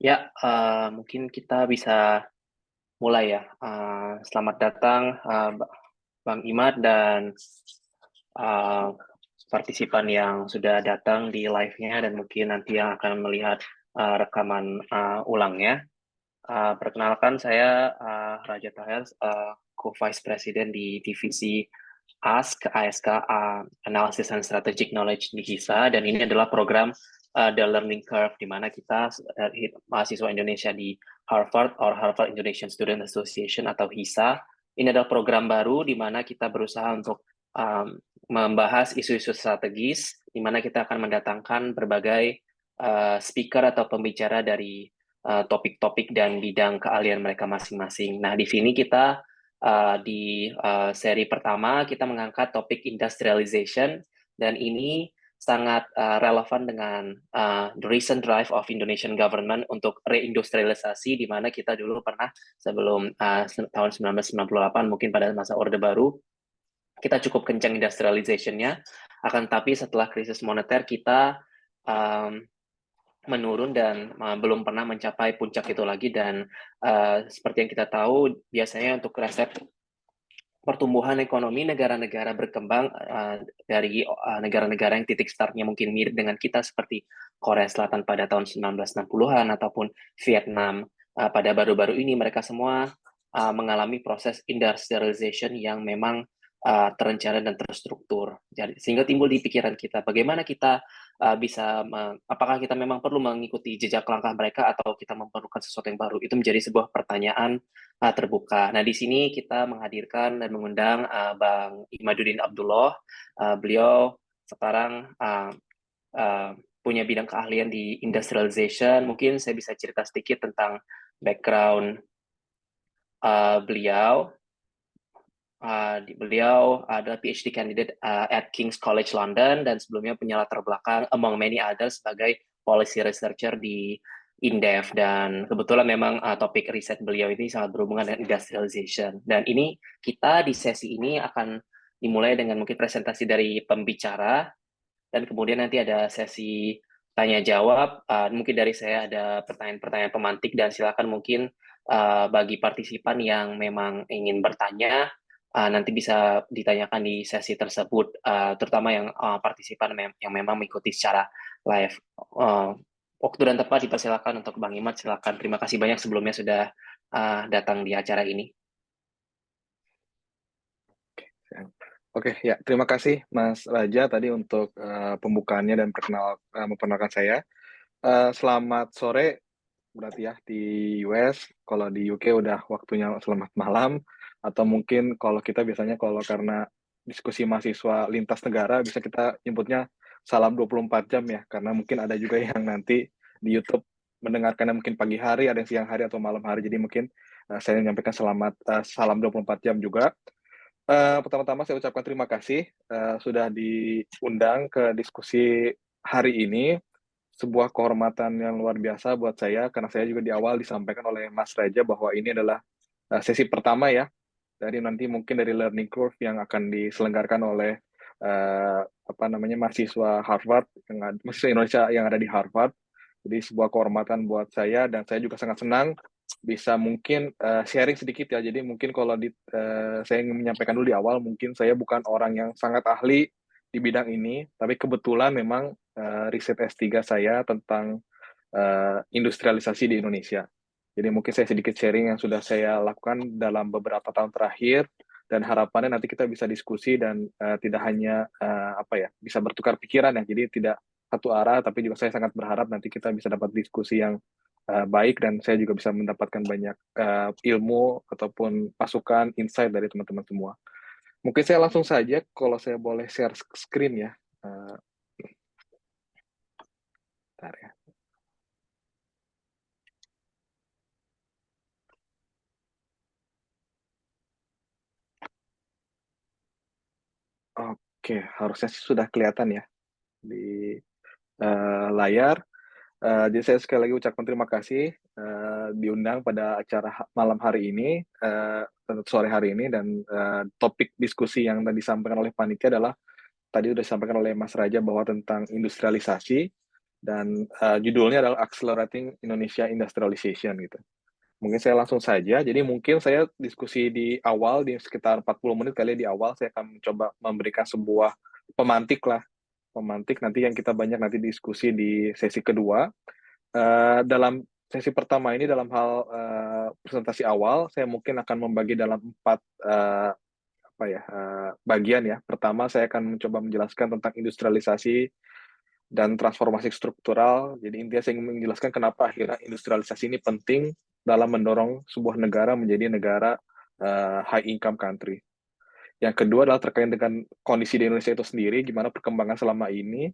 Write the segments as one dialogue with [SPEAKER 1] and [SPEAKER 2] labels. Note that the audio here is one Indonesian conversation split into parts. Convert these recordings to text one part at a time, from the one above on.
[SPEAKER 1] Ya, mungkin kita bisa mulai ya. Selamat datang, Bang Imad dan uh, partisipan yang sudah datang di live-nya dan mungkin nanti yang akan melihat rekaman ulangnya. Perkenalkan saya Raja Tahir, Co-Vice President di divisi ASK Analysis and Strategic Knowledge di HISA, dan ini adalah program The Learning Curve, di mana kita mahasiswa Indonesia di Harvard or Harvard Indonesian Student Association atau HISA. Ini adalah program baru di mana kita berusaha untuk membahas isu-isu strategis, di mana kita akan mendatangkan berbagai speaker atau pembicara dari topik-topik dan bidang keahlian mereka masing-masing. Nah, di sini kita di seri pertama kita mengangkat topik industrialization, dan ini sangat relevan dengan the recent drive of Indonesian government untuk reindustrialisasi, di mana kita dulu pernah sebelum tahun 1998 mungkin pada masa Orde Baru kita cukup kencang industrialization-nya, akan tapi setelah krisis moneter kita um, menurun dan belum pernah mencapai puncak itu lagi. Dan seperti yang kita tahu, biasanya untuk resep pertumbuhan ekonomi negara-negara berkembang dari negara-negara yang titik startnya mungkin mirip dengan kita seperti Korea Selatan pada tahun 1960-an ataupun Vietnam pada baru-baru ini, mereka semua mengalami proses industrialization yang memang terencana dan terstruktur. Jadi, sehingga timbul di pikiran kita, bagaimana kita apakah kita memang perlu mengikuti jejak langkah mereka atau kita memerlukan sesuatu yang baru? Itu menjadi sebuah pertanyaan terbuka. Nah, di sini kita menghadirkan dan mengundang Bang Imaduddin Abdullah. Beliau sekarang punya bidang keahlian di industrialization. Mungkin saya bisa cerita sedikit tentang background beliau. Beliau adalah PhD candidate at King's College London, dan sebelumnya punya latar belakang among many others sebagai policy researcher di Indef, dan kebetulan memang topik riset beliau ini sangat berhubungan dengan industrialization. Dan ini kita di sesi ini akan dimulai dengan mungkin presentasi dari pembicara, dan kemudian nanti ada sesi tanya jawab. Mungkin dari saya ada pertanyaan-pertanyaan pemantik, dan silakan mungkin bagi partisipan yang memang ingin bertanya nanti bisa ditanyakan di sesi tersebut, terutama yang partisipan yang memang mengikuti secara live. Waktu dan tempat dipersilakan untuk Bang Imad, silakan. Terima kasih banyak sebelumnya sudah datang di acara ini.
[SPEAKER 2] Oke, ya, terima kasih Mas Raja tadi untuk pembukaannya dan memperkenalkan saya. Selamat sore, berarti ya di US. Kalau di UK udah waktunya selamat malam, atau mungkin kalau kita biasanya kalau karena diskusi mahasiswa lintas negara bisa kita nyebutnya salam 24 jam ya, karena mungkin ada juga yang nanti di YouTube mendengarkannya mungkin pagi hari, ada yang siang hari atau malam hari. Jadi mungkin saya menyampaikan salam 24 jam juga. Pertama-tama saya ucapkan terima kasih sudah diundang ke diskusi hari ini. Sebuah kehormatan yang luar biasa buat saya, karena saya juga di awal disampaikan oleh Mas Raja bahwa ini adalah sesi pertama ya, dari nanti mungkin dari learning curve yang akan diselenggarakan oleh mahasiswa Harvard, mahasiswa Indonesia yang ada di Harvard. Jadi sebuah kehormatan buat saya, dan saya juga sangat senang bisa mungkin sharing sedikit ya. Jadi mungkin kalau saya ingin menyampaikan dulu di awal, mungkin saya bukan orang yang sangat ahli di bidang ini, tapi kebetulan memang riset S3 saya tentang industrialisasi di Indonesia. Jadi mungkin saya sedikit sharing yang sudah saya lakukan dalam beberapa tahun terakhir, dan harapannya nanti kita bisa diskusi dan tidak hanya bisa bertukar pikiran ya. Jadi tidak satu arah, tapi juga saya sangat berharap nanti kita bisa dapat diskusi yang baik, dan saya juga bisa mendapatkan banyak ilmu ataupun masukan, insight dari teman-teman semua. Mungkin saya langsung saja, kalau saya boleh share screen ya. Bentar ya. Oke, harusnya sih sudah kelihatan ya di layar. Jadi saya sekali lagi ucapkan terima kasih diundang pada acara malam hari ini, sore hari ini, dan topik diskusi yang disampaikan oleh panitia adalah tadi sudah disampaikan oleh Mas Raja bahwa tentang industrialisasi. dan judulnya adalah Accelerating Indonesia Industrialization gitu. Mungkin saya langsung saja. Jadi mungkin saya diskusi di awal, di sekitar 40 menit kali ya, di awal, saya akan mencoba memberikan sebuah pemantik lah. Pemantik nanti yang kita banyak nanti diskusi di sesi kedua. Dalam sesi pertama ini, dalam hal presentasi awal, saya mungkin akan membagi dalam 4 bagian ya. Pertama, saya akan mencoba menjelaskan tentang industrialisasi dan transformasi struktural. Jadi intinya saya ingin menjelaskan kenapa akhirnya industrialisasi ini penting dalam mendorong sebuah negara menjadi negara high income country. Yang kedua adalah terkait dengan kondisi di Indonesia itu sendiri, gimana perkembangan selama ini.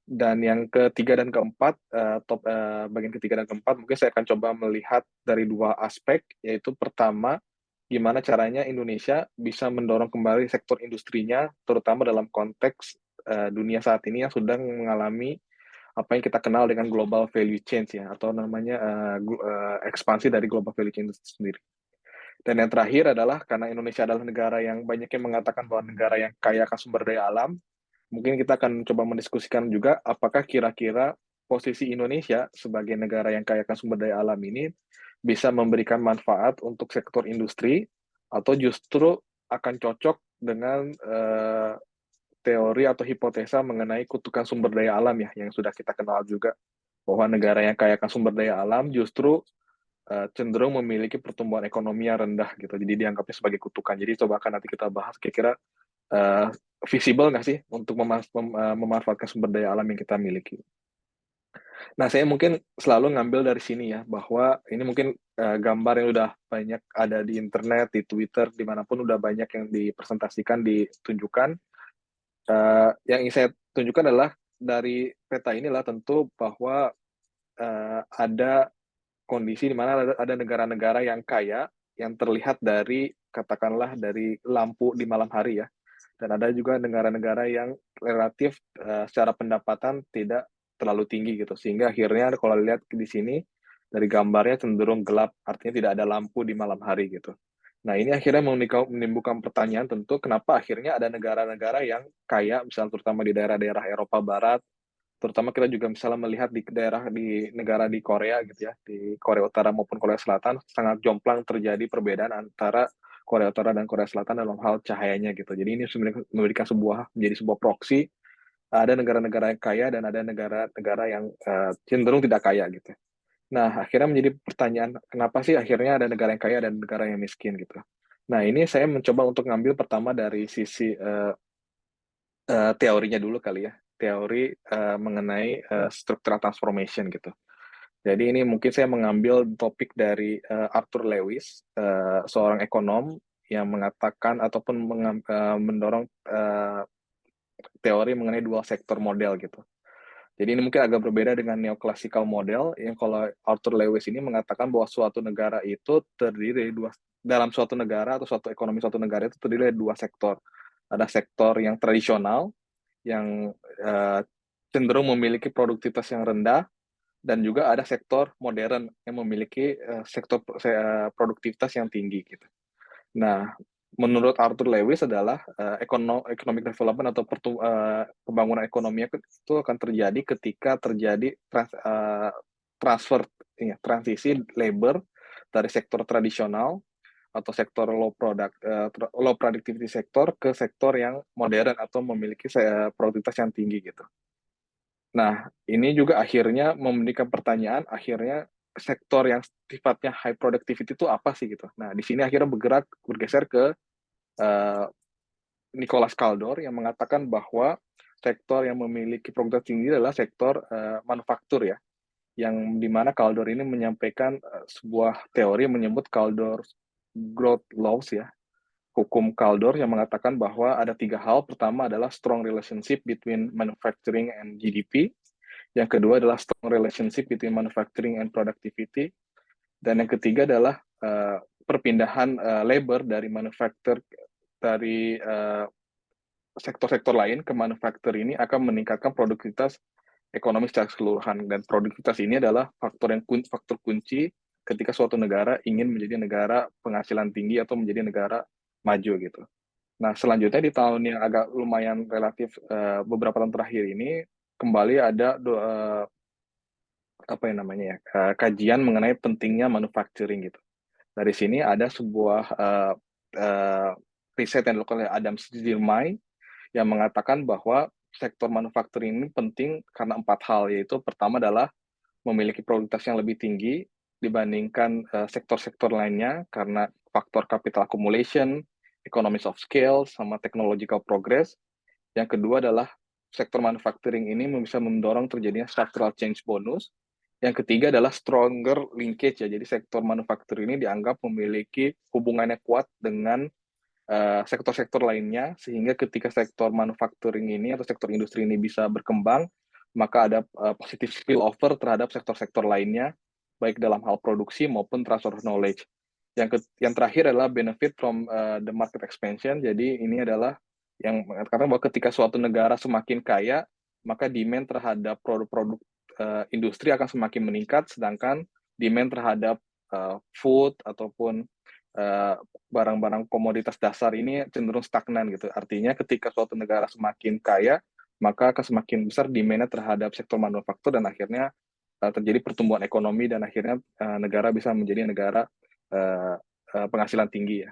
[SPEAKER 2] Dan yang ketiga dan keempat, bagian ketiga dan keempat, mungkin saya akan coba melihat dari 2 aspek, yaitu pertama, gimana caranya Indonesia bisa mendorong kembali sektor industrinya, terutama dalam konteks dunia saat ini yang sedang mengalami apa yang kita kenal dengan global value chain ya, atau namanya ekspansi dari global value chain itu sendiri. Dan yang terakhir adalah karena Indonesia adalah negara yang banyak yang mengatakan bahwa negara yang kaya akan sumber daya alam, mungkin kita akan coba mendiskusikan juga apakah kira-kira posisi Indonesia sebagai negara yang kaya akan sumber daya alam ini bisa memberikan manfaat untuk sektor industri atau justru akan cocok dengan teori atau hipotesa mengenai kutukan sumber daya alam ya, yang sudah kita kenal juga, bahwa negara yang kaya akan sumber daya alam justru cenderung memiliki pertumbuhan ekonomi yang rendah gitu, jadi dianggapnya sebagai kutukan. Jadi coba akan nanti kita bahas kira-kira visible nggak sih untuk memanfaatkan sumber daya alam yang kita miliki. Nah, saya mungkin selalu ngambil dari sini ya, bahwa ini mungkin gambar yang udah banyak ada di internet, di Twitter, dimanapun udah banyak yang dipresentasikan, ditunjukkan. Yang ingin saya tunjukkan adalah dari peta inilah tentu bahwa ada kondisi di mana ada negara-negara yang kaya, yang terlihat dari, katakanlah dari lampu di malam hari ya. Dan ada juga negara-negara yang relatif secara pendapatan tidak terlalu tinggi gitu. Sehingga akhirnya kalau lihat di sini, dari gambarnya cenderung gelap, artinya tidak ada lampu di malam hari gitu. Nah, ini akhirnya menimbulkan pertanyaan tentu kenapa akhirnya ada negara-negara yang kaya, misalnya terutama di daerah-daerah Eropa Barat, terutama kita juga misalnya melihat di daerah di negara di Korea gitu ya, di Korea Utara maupun Korea Selatan, sangat jomplang terjadi perbedaan antara Korea Utara dan Korea Selatan dalam hal cahayanya gitu. Jadi ini sebenarnya menjadi sebuah proksi, ada negara-negara yang kaya dan ada negara-negara yang cenderung tidak kaya gitu. Nah, akhirnya menjadi pertanyaan, kenapa sih akhirnya ada negara yang kaya dan negara yang miskin gitu. Nah, ini saya mencoba untuk ngambil pertama dari sisi teorinya dulu kali ya, teori mengenai structural transformation gitu. Jadi ini mungkin saya mengambil topik dari Arthur Lewis, seorang ekonom yang mengatakan ataupun mendorong teori mengenai dual sektor model gitu. Jadi ini mungkin agak berbeda dengan neoclassical model yang kalau Arthur Lewis ini mengatakan bahwa suatu negara itu terdiri dari dalam suatu negara atau suatu ekonomi suatu negara itu terdiri dari 2 sektor. Ada sektor yang tradisional yang cenderung memiliki produktivitas yang rendah, dan juga ada sektor modern yang memiliki sektor produktivitas yang tinggi gitu. Nah, menurut Arthur Lewis adalah economic development atau pembangunan ekonomi itu akan terjadi ketika terjadi transisi labor dari sektor tradisional atau sektor low productivity sektor ke sektor yang modern atau memiliki produktivitas yang tinggi gitu. Nah, ini juga akhirnya memberikan pertanyaan, akhirnya sektor yang sifatnya high productivity itu apa sih gitu. Nah, di sini akhirnya bergeser ke Nicholas Kaldor yang mengatakan bahwa sektor yang memiliki produktivitas tinggi adalah sektor manufaktur ya, yang dimana Kaldor ini menyampaikan sebuah teori menyebut Kaldor growth laws ya, hukum Kaldor yang mengatakan bahwa ada 3 hal. Pertama adalah strong relationship between manufacturing and GDP. Yang kedua adalah strong relationship between manufacturing and productivity. Dan yang ketiga adalah perpindahan labor dari dari sektor-sektor lain ke manufaktur ini akan meningkatkan produktivitas ekonomi secara keseluruhan. Dan produktivitas ini adalah faktor kunci ketika suatu negara ingin menjadi negara penghasilan tinggi atau menjadi negara maju gitu. Nah, selanjutnya di tahun yang agak lumayan relatif beberapa tahun terakhir ini kembali ada apa yang namanya ya, kajian mengenai pentingnya manufacturing gitu. Dari sini ada sebuah uh, riset yang dilakukan oleh Adam Szirmay yang mengatakan bahwa sektor manufacturing ini penting karena 4 hal, yaitu pertama adalah memiliki produktivitas yang lebih tinggi dibandingkan sektor-sektor lainnya karena faktor capital accumulation, economies of scale, sama technological progress. Yang kedua adalah sektor manufacturing ini bisa mendorong terjadinya structural change bonus. Yang ketiga adalah stronger linkage ya. Jadi sektor manufacturing ini dianggap memiliki hubungannya kuat dengan sektor-sektor lainnya, sehingga ketika sektor manufacturing ini atau sektor industri ini bisa berkembang, maka ada positif spillover terhadap sektor-sektor lainnya, baik dalam hal produksi maupun transfer of knowledge. Yang terakhir adalah benefit from the market expansion. Jadi ini adalah yang mengatakan bahwa ketika suatu negara semakin kaya, maka demand terhadap produk-produk industri akan semakin meningkat, sedangkan demand terhadap food ataupun uh, barang-barang komoditas dasar ini cenderung stagnan gitu. Artinya ketika suatu negara semakin kaya, maka akan semakin besar demand-nya terhadap sektor manufaktur dan akhirnya terjadi pertumbuhan ekonomi dan akhirnya negara bisa menjadi negara penghasilan tinggi ya.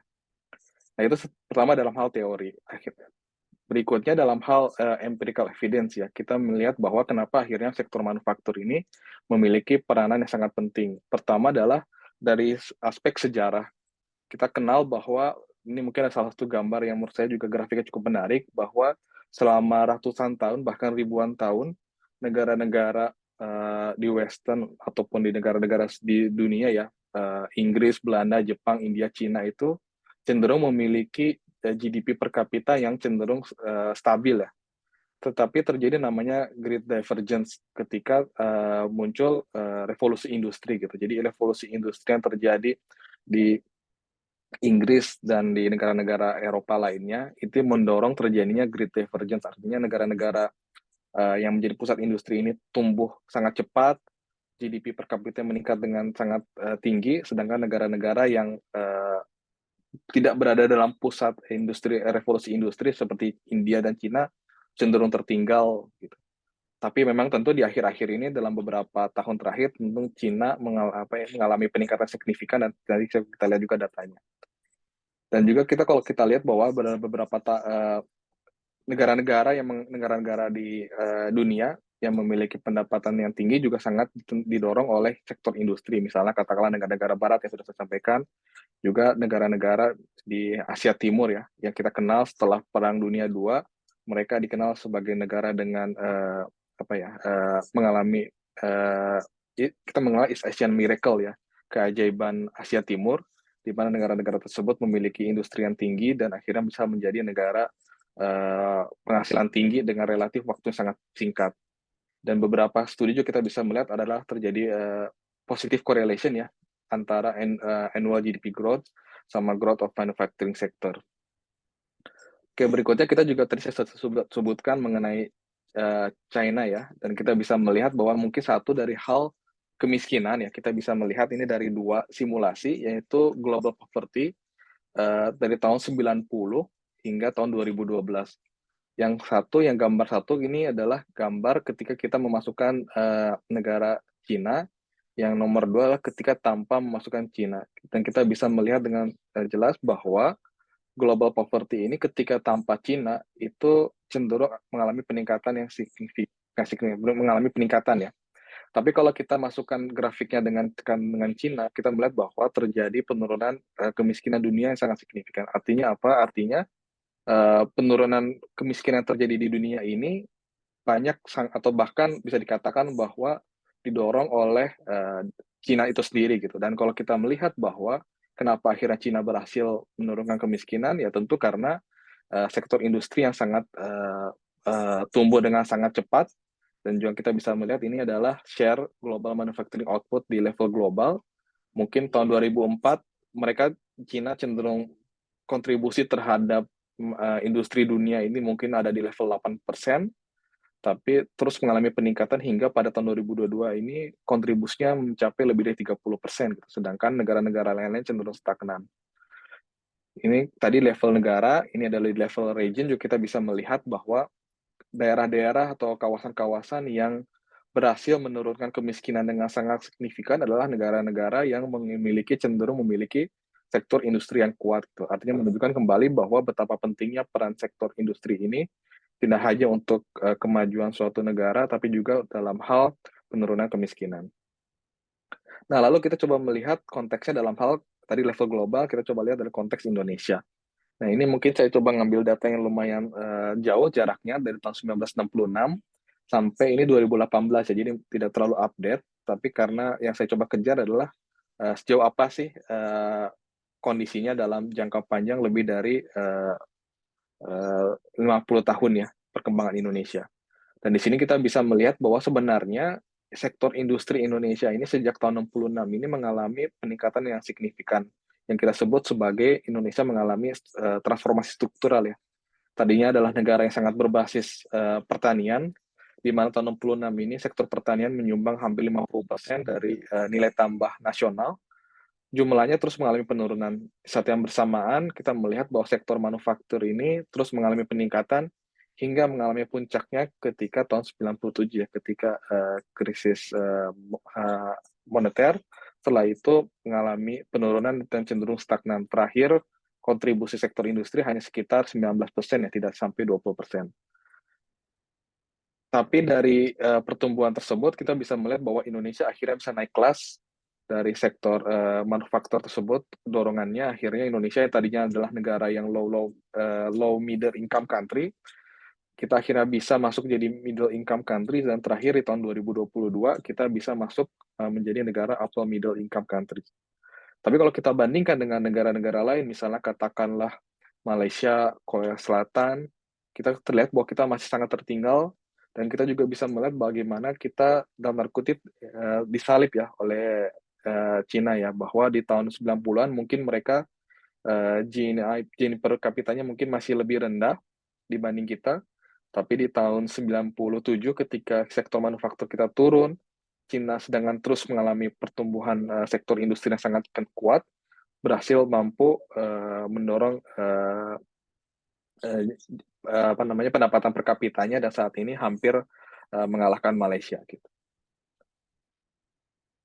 [SPEAKER 2] Nah itu pertama dalam hal teori. Berikutnya dalam hal empirical evidence ya, kita melihat bahwa kenapa akhirnya sektor manufaktur ini memiliki peranan yang sangat penting. Pertama adalah dari aspek sejarah, kita kenal bahwa ini mungkin ada salah satu gambar yang menurut saya juga grafiknya cukup menarik, bahwa selama ratusan tahun bahkan ribuan tahun negara-negara di Western ataupun di negara-negara di dunia ya, Inggris, Belanda, Jepang, India, Cina itu cenderung memiliki GDP per kapita yang cenderung stabil ya. Tetapi terjadi namanya Great Divergence ketika muncul revolusi industri gitu. Jadi revolusi industri yang terjadi di Inggris dan di negara-negara Eropa lainnya itu mendorong terjadinya Great Divergence, artinya negara-negara yang menjadi pusat industri ini tumbuh sangat cepat, GDP per kapita meningkat dengan sangat tinggi, sedangkan negara-negara yang tidak berada dalam pusat industri revolusi industri seperti India dan Cina cenderung tertinggal gitu. Tapi memang tentu di akhir-akhir ini dalam beberapa tahun terakhir tentu Cina mengalami peningkatan signifikan dan tadi kita lihat juga datanya. Dan juga kita kalau kita lihat bahwa beberapa negara-negara negara-negara di dunia yang memiliki pendapatan yang tinggi juga sangat didorong oleh sektor industri. Misalnya katakanlah negara-negara barat yang sudah saya sampaikan, juga negara-negara di Asia Timur ya, yang kita kenal setelah Perang Dunia II, mereka dikenal sebagai negara dengan mengalami kita mengenal East Asian Miracle ya, keajaiban Asia Timur, di mana negara-negara tersebut memiliki industri yang tinggi dan akhirnya bisa menjadi negara penghasilan tinggi dengan relatif waktu yang sangat singkat. Dan beberapa studi juga kita bisa melihat adalah terjadi positive correlation ya antara annual GDP growth sama growth of manufacturing sector. Oke, berikutnya kita juga tadi saya sebutkan mengenai China ya, dan kita bisa melihat bahwa mungkin satu dari hal kemiskinan ya, kita bisa melihat ini dari 2 simulasi, yaitu global poverty dari tahun 90 hingga tahun 2012. Yang gambar satu ini adalah gambar ketika kita memasukkan negara Cina, yang nomor 2 adalah ketika tanpa memasukkan Cina. Dan kita bisa melihat dengan jelas bahwa global poverty ini ketika tanpa Cina itu cenderung mengalami peningkatan yang signifikan, mengalami peningkatan ya. Tapi kalau kita masukkan grafiknya dengan Cina, kita melihat bahwa terjadi penurunan kemiskinan dunia yang sangat signifikan. Artinya apa? Artinya penurunan kemiskinan yang terjadi di dunia ini banyak atau bahkan bisa dikatakan bahwa didorong oleh Cina itu sendiri gitu. Dan kalau kita melihat bahwa kenapa akhirnya Cina berhasil menurunkan kemiskinan, ya tentu karena sektor industri yang sangat tumbuh dengan sangat cepat, dan juga kita bisa melihat ini adalah share global manufacturing output di level global. Mungkin tahun 2004 mereka Cina cenderung kontribusi terhadap industri dunia ini mungkin ada di level 8%, tapi terus mengalami peningkatan hingga pada tahun 2022 ini kontribusinya mencapai lebih dari 30%, gitu. Sedangkan negara-negara lain-lain cenderung stagnan. Ini tadi level negara, ini adalah level region, juga kita bisa melihat bahwa daerah-daerah atau kawasan-kawasan yang berhasil menurunkan kemiskinan dengan sangat signifikan adalah negara-negara yang cenderung memiliki sektor industri yang kuat. Gitu. Artinya menunjukkan kembali bahwa betapa pentingnya peran sektor industri ini tidak hanya untuk kemajuan suatu negara, tapi juga dalam hal penurunan kemiskinan. Nah, lalu kita coba melihat konteksnya dalam hal tadi level global, kita coba lihat dari konteks Indonesia. Nah, ini mungkin saya coba ngambil data yang lumayan jauh jaraknya dari tahun 1966 sampai ini 2018 ya, jadi tidak terlalu update, tapi karena yang saya coba kejar adalah sejauh apa sih kondisinya dalam jangka panjang lebih dari 50 tahun ya perkembangan Indonesia. Dan di sini kita bisa melihat bahwa sebenarnya sektor industri Indonesia ini sejak tahun 66 ini mengalami peningkatan yang signifikan yang kita sebut sebagai Indonesia mengalami transformasi struktural ya. Tadinya adalah negara yang sangat berbasis pertanian, di mana tahun 66 ini sektor pertanian menyumbang hampir 50% dari nilai tambah nasional. Jumlahnya terus mengalami penurunan. Saat yang bersamaan, kita melihat bahwa sektor manufaktur ini terus mengalami peningkatan hingga mengalami puncaknya ketika tahun 97 ya, ketika krisis moneter. Setelah itu mengalami penurunan dan cenderung stagnan. Terakhir, kontribusi sektor industri hanya sekitar 19% ya, tidak sampai 20%. Tapi dari pertumbuhan tersebut kita bisa melihat bahwa Indonesia akhirnya bisa naik kelas dari sektor manufaktur tersebut. Dorongannya akhirnya Indonesia yang tadinya adalah negara yang low middle income country, kita akhirnya bisa masuk jadi middle income country, dan terakhir di tahun 2022 kita bisa masuk menjadi negara upper middle income country. Tapi kalau kita bandingkan dengan negara-negara lain, misalnya katakanlah Malaysia, Korea Selatan, kita terlihat bahwa kita masih sangat tertinggal, dan kita juga bisa melihat bagaimana kita dalam tanda kutip disalib ya oleh Cina ya, bahwa di tahun 90-an mungkin mereka GNI per kapitanya mungkin masih lebih rendah dibanding kita, tapi di tahun 97 ketika sektor manufaktur kita turun, Cina sedangkan terus mengalami pertumbuhan sektor industri yang sangat kuat, berhasil mampu mendorong apa namanya pendapatan per kapitanya, dan saat ini hampir mengalahkan Malaysia gitu.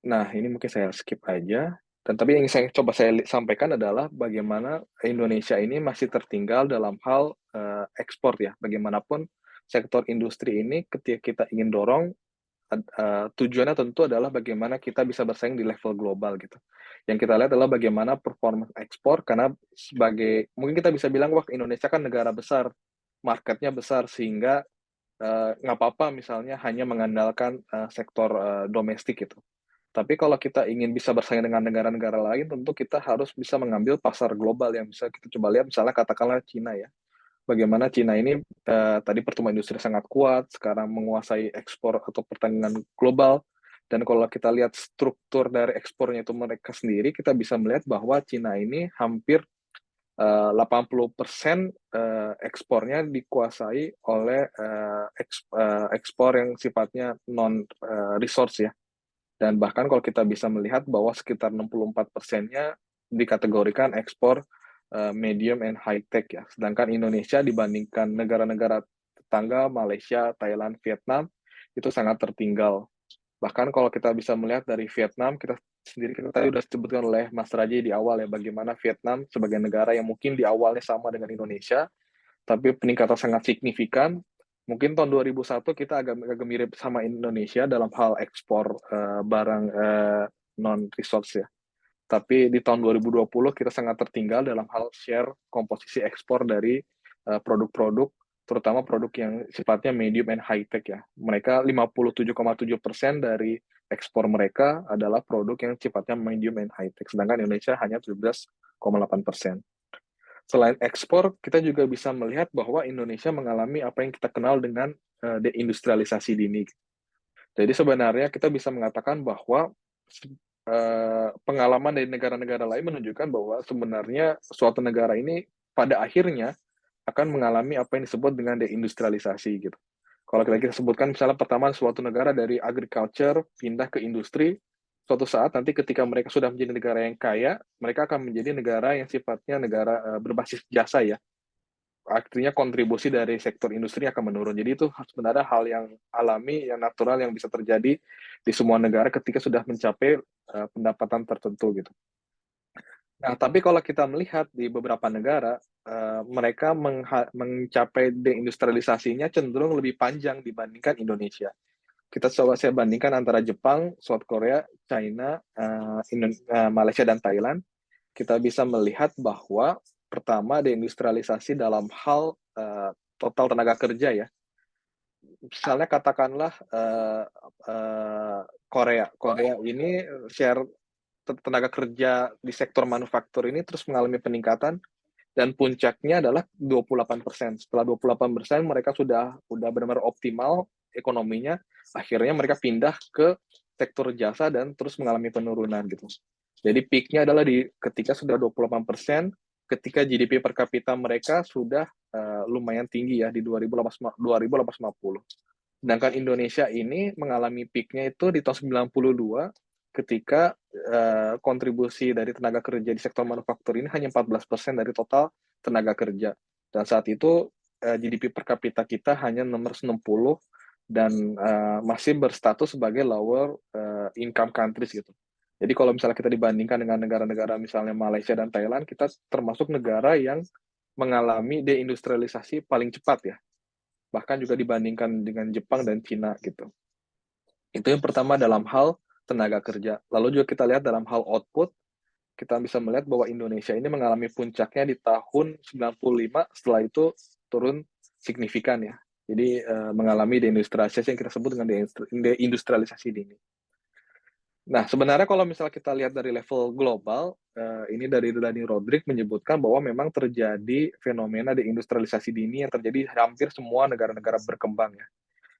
[SPEAKER 2] Nah, ini mungkin saya skip aja. Dan tapi yang saya coba sampaikan adalah bagaimana Indonesia ini masih tertinggal dalam hal ekspor ya. Bagaimanapun sektor industri ini ketika kita ingin dorong, tujuannya tentu adalah bagaimana kita bisa bersaing di level global gitu. Yang kita lihat adalah bagaimana performa ekspor, karena mungkin kita bisa bilang, wah Indonesia kan negara besar, marketnya besar, sehingga nggak apa-apa misalnya hanya mengandalkan sektor domestik gitu. Tapi kalau kita ingin bisa bersaing dengan negara-negara lain, tentu kita harus bisa mengambil pasar global yang bisa kita coba lihat, misalnya katakanlah Cina ya. Bagaimana Cina ini tadi pertumbuhan industri sangat kuat, sekarang menguasai ekspor atau perdagangan global. Dan kalau kita lihat struktur dari ekspornya itu mereka sendiri, kita bisa melihat bahwa Cina ini hampir 80% ekspornya dikuasai oleh ekspor yang sifatnya non-resource ya. Dan bahkan kalau kita bisa melihat bahwa sekitar 64%-nya dikategorikan ekspor medium and high tech ya. Sedangkan Indonesia dibandingkan negara-negara tetangga, Malaysia, Thailand, Vietnam, itu sangat tertinggal. Bahkan kalau kita bisa melihat dari Vietnam, kita tadi sudah disebutkan oleh Mas Raji di awal ya, bagaimana Vietnam sebagai negara yang mungkin di awalnya sama dengan Indonesia, tapi peningkatan sangat signifikan. Mungkin tahun 2001 kita agak mirip sama Indonesia dalam hal ekspor barang non-resource ya. Tapi di tahun 2020 kita sangat tertinggal dalam hal share komposisi ekspor dari produk-produk, terutama produk yang sifatnya medium and high tech ya. Mereka 57,7% dari ekspor mereka adalah produk yang sifatnya medium and high tech, sedangkan Indonesia hanya 17,8%. Selain ekspor, kita juga bisa melihat bahwa Indonesia mengalami apa yang kita kenal dengan deindustrialisasi dini. Jadi sebenarnya kita bisa mengatakan bahwa pengalaman dari negara-negara lain menunjukkan bahwa sebenarnya suatu negara ini pada akhirnya akan mengalami apa yang disebut dengan deindustrialisasi gitu. Kalau kita sebutkan misalnya pertama suatu negara dari agriculture pindah ke industri, suatu saat nanti ketika mereka sudah menjadi negara yang kaya, mereka akan menjadi negara yang sifatnya negara berbasis jasa ya. artinya kontribusi dari sektor industri akan menurun. Jadi itu sebenarnya hal yang alami, yang natural, yang bisa terjadi di semua negara ketika sudah mencapai pendapatan tertentu gitu. Nah, tapi kalau kita melihat di beberapa negara, mereka mencapai deindustrialisasinya cenderung lebih panjang dibandingkan Indonesia. Kita coba saya bandingkan antara Jepang, South Korea, China, Malaysia, dan Thailand. Kita bisa melihat bahwa pertama deindustrialisasi dalam hal total tenaga kerja ya. Misalnya katakanlah Korea ini share tenaga kerja di sektor manufaktur ini terus mengalami peningkatan dan puncaknya adalah 28%. Setelah 28% mereka sudah benar-benar optimal ekonominya, akhirnya mereka pindah ke sektor jasa dan terus mengalami penurunan gitu. Jadi peak-nya adalah ketika sudah 28%, ketika GDP per kapita mereka sudah lumayan tinggi ya di 2850. Sedangkan Indonesia ini mengalami peak-nya itu di tahun 92 ketika kontribusi dari tenaga kerja di sektor manufaktur ini hanya 14% dari total tenaga kerja. Dan saat itu GDP per kapita kita hanya nomor 60 dan masih berstatus sebagai lower income countries gitu. Jadi kalau misalnya kita dibandingkan dengan negara-negara misalnya Malaysia dan Thailand, kita termasuk negara yang mengalami deindustrialisasi paling cepat ya. Bahkan juga dibandingkan dengan Jepang dan Cina gitu. Itu yang pertama dalam hal tenaga kerja. Lalu juga kita lihat dalam hal output, kita bisa melihat bahwa Indonesia ini mengalami puncaknya di tahun 95, setelah itu turun signifikan ya. Jadi mengalami deindustrialisasi yang kita sebut dengan deindustrialisasi dini. Nah, sebenarnya kalau misalnya kita lihat dari level global, ini dari Dani Rodrik menyebutkan bahwa memang terjadi fenomena deindustrialisasi dini yang terjadi hampir semua negara-negara berkembang ya.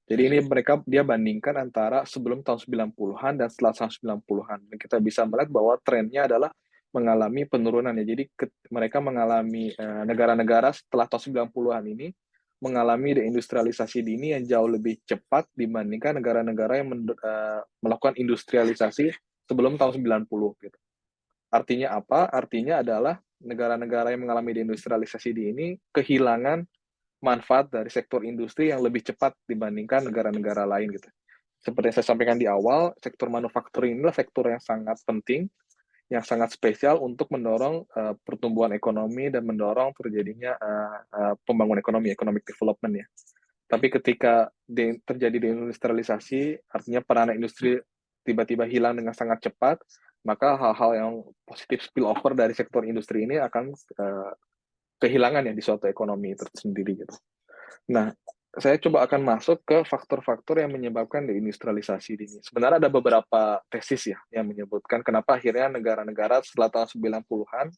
[SPEAKER 2] Jadi ini dia bandingkan antara sebelum tahun 90-an dan setelah tahun 90-an. Dan kita bisa melihat bahwa trennya adalah mengalami penurunan ya. Jadi mereka mengalami negara-negara setelah tahun 90-an ini mengalami deindustrialisasi dini yang jauh lebih cepat dibandingkan negara-negara yang melakukan industrialisasi sebelum tahun 90 gitu. Artinya apa? Artinya adalah negara-negara yang mengalami deindustrialisasi dini kehilangan manfaat dari sektor industri yang lebih cepat dibandingkan negara-negara lain gitu. Seperti yang saya sampaikan di awal, sektor manufaktur inilah sektor yang sangat penting, yang sangat spesial untuk mendorong pertumbuhan ekonomi dan mendorong terjadinya pembangunan ekonomi, economic development ya. Tapi ketika terjadi deindustrialisasi, artinya peranan industri tiba-tiba hilang dengan sangat cepat, maka hal-hal yang positif spillover dari sektor industri ini akan kehilangan ya di suatu ekonomi tersendiri gitu. Nah, saya coba akan masuk ke faktor-faktor yang menyebabkan deindustrialisasi dini. Sebenarnya ada beberapa tesis ya yang menyebutkan kenapa akhirnya negara-negara setelah tahun 90-an,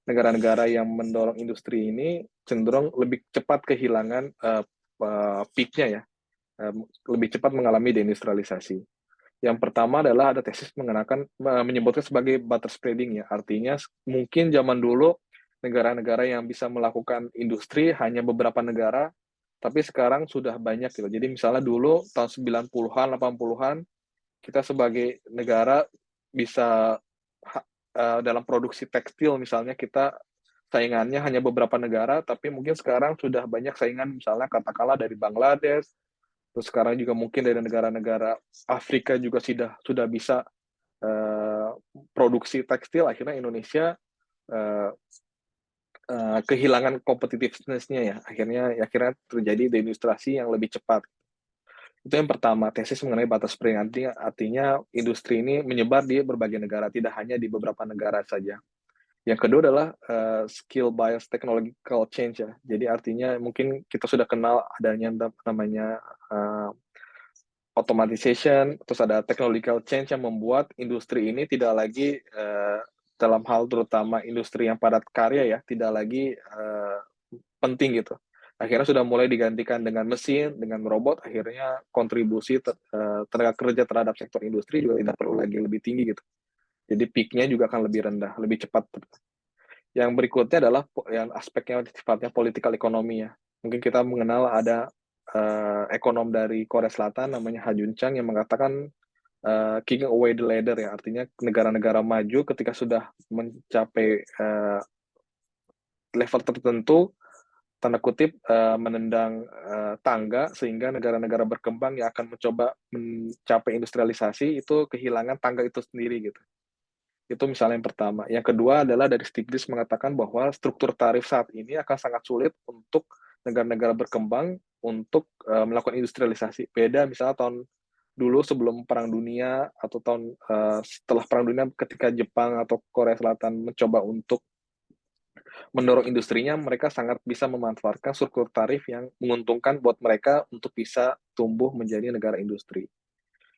[SPEAKER 2] negara-negara yang mendorong industri ini cenderung lebih cepat kehilangan peak-nya ya, lebih cepat mengalami deindustrialisasi. Yang pertama adalah ada tesis menyebutkan sebagai butter spreading ya, artinya mungkin zaman dulu negara-negara yang bisa melakukan industri hanya beberapa negara, tapi sekarang sudah banyak gitu. Jadi misalnya dulu tahun 90-an, 80-an, kita sebagai negara bisa dalam produksi tekstil misalnya kita saingannya hanya beberapa negara, tapi mungkin sekarang sudah banyak saingan misalnya katakanlah dari Bangladesh, terus sekarang juga mungkin dari negara-negara Afrika juga sudah bisa produksi tekstil, akhirnya Indonesia kehilangan competitiveness-nya ya. Akhirnya terjadi deindustriasi yang lebih cepat. Itu yang pertama, tesis mengenai batas spring. Artinya industri ini menyebar di berbagai negara, tidak hanya di beberapa negara saja. Yang kedua adalah skill bias technological change ya. Jadi artinya mungkin kita sudah kenal adanya namanya automatization, terus ada technological change yang membuat industri ini tidak lagi dalam hal terutama industri yang padat karya ya, tidak lagi penting gitu. Akhirnya sudah mulai digantikan dengan mesin, dengan robot, akhirnya kontribusi tenaga kerja terhadap sektor industri juga tidak perlu lagi lebih tinggi gitu. Jadi peak-nya juga akan lebih rendah, lebih cepat. Yang berikutnya adalah yang aspeknya sifatnya political ekonomi ya. Mungkin kita mengenal ada ekonom dari Korea Selatan namanya Ha Jun Chang yang mengatakan kicking away the ladder ya, artinya negara-negara maju ketika sudah mencapai level tertentu tanda kutip menendang tangga sehingga negara-negara berkembang yang akan mencoba mencapai industrialisasi itu kehilangan tangga itu sendiri gitu. Itu misalnya yang pertama. Yang kedua adalah dari Stiglitz mengatakan bahwa struktur tarif saat ini akan sangat sulit untuk negara-negara berkembang untuk melakukan industrialisasi. Beda misalnya tahun dulu sebelum Perang Dunia atau tahun setelah Perang Dunia ketika Jepang atau Korea Selatan mencoba untuk mendorong industrinya, mereka sangat bisa memanfaatkan struktur tarif yang menguntungkan buat mereka untuk bisa tumbuh menjadi negara industri.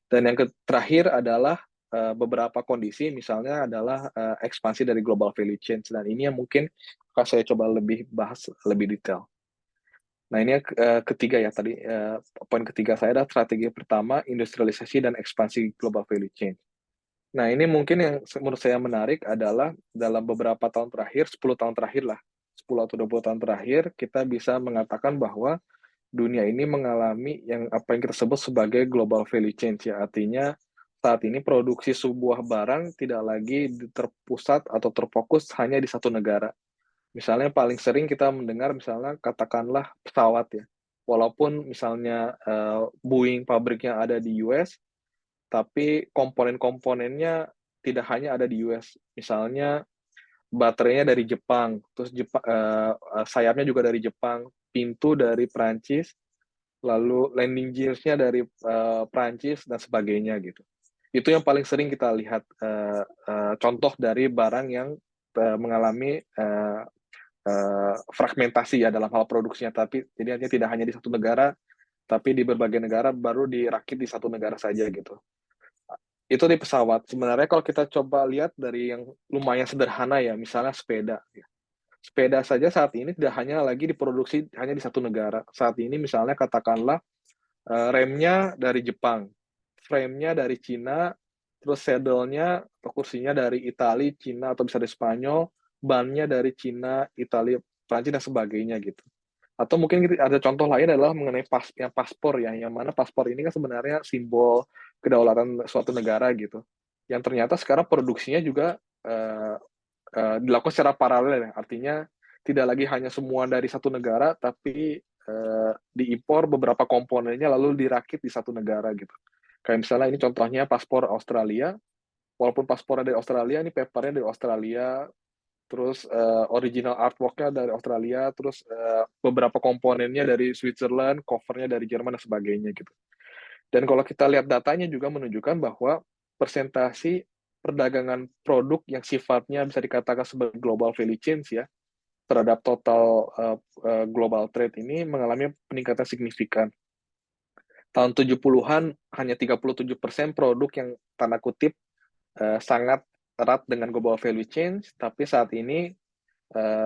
[SPEAKER 2] Dan yang terakhir adalah beberapa kondisi, misalnya adalah ekspansi dari global value chain. Dan ini yang mungkin akan saya coba lebih bahas lebih detail. Nah, ini yang ketiga ya tadi. Poin ketiga saya adalah strategi pertama, industrialisasi dan ekspansi global value chain. Nah, ini mungkin yang menurut saya menarik adalah dalam beberapa tahun terakhir, 10 tahun terakhir lah, 10 atau 20 tahun terakhir, kita bisa mengatakan bahwa dunia ini mengalami yang apa yang kita sebut sebagai global value chain, ya. Artinya saat ini produksi sebuah barang tidak lagi terpusat atau terfokus hanya di satu negara. Misalnya paling sering kita mendengar misalnya katakanlah pesawat ya. Walaupun misalnya Boeing pabriknya ada di US, tapi komponen-komponennya tidak hanya ada di US. Misalnya baterainya dari Jepang, terus sayapnya juga dari Jepang, pintu dari Prancis, lalu landing gears-nya dari Prancis dan sebagainya gitu. Itu yang paling sering kita lihat contoh dari barang yang mengalami fragmentasi ya dalam hal produksinya, tapi jadi artinya tidak hanya di satu negara, tapi di berbagai negara baru dirakit di satu negara saja gitu. Itu di pesawat. Sebenarnya kalau kita coba lihat dari yang lumayan sederhana ya, misalnya sepeda. Sepeda saja saat ini tidak hanya lagi diproduksi hanya di satu negara. Saat ini misalnya katakanlah remnya dari Jepang, frame-nya dari Cina, terus saddle-nya atau kursinya dari Italia, Cina atau bisa dari Spanyol, ban-nya dari Cina, Italia, Prancis dan sebagainya gitu. Atau mungkin ada contoh lain adalah mengenai paspor ya, yang mana paspor ini kan sebenarnya simbol kedaulatan suatu negara gitu. Yang ternyata sekarang produksinya juga dilakukan secara paralel ya. Artinya tidak lagi hanya semua dari satu negara, tapi diimpor beberapa komponennya lalu dirakit di satu negara gitu. Kayak misalnya ini contohnya paspor Australia, walaupun paspornya dari Australia, ini papernya dari Australia, terus original artwork-nya dari Australia, terus beberapa komponennya dari Switzerland, covernya dari Jerman dan sebagainya gitu. Dan kalau kita lihat datanya juga menunjukkan bahwa persentasi perdagangan produk yang sifatnya bisa dikatakan sebagai global value chain ya terhadap total global trade ini mengalami peningkatan signifikan. Tahun 70-an hanya 37% produk yang tanda kutip sangat erat dengan global value chain, tapi saat ini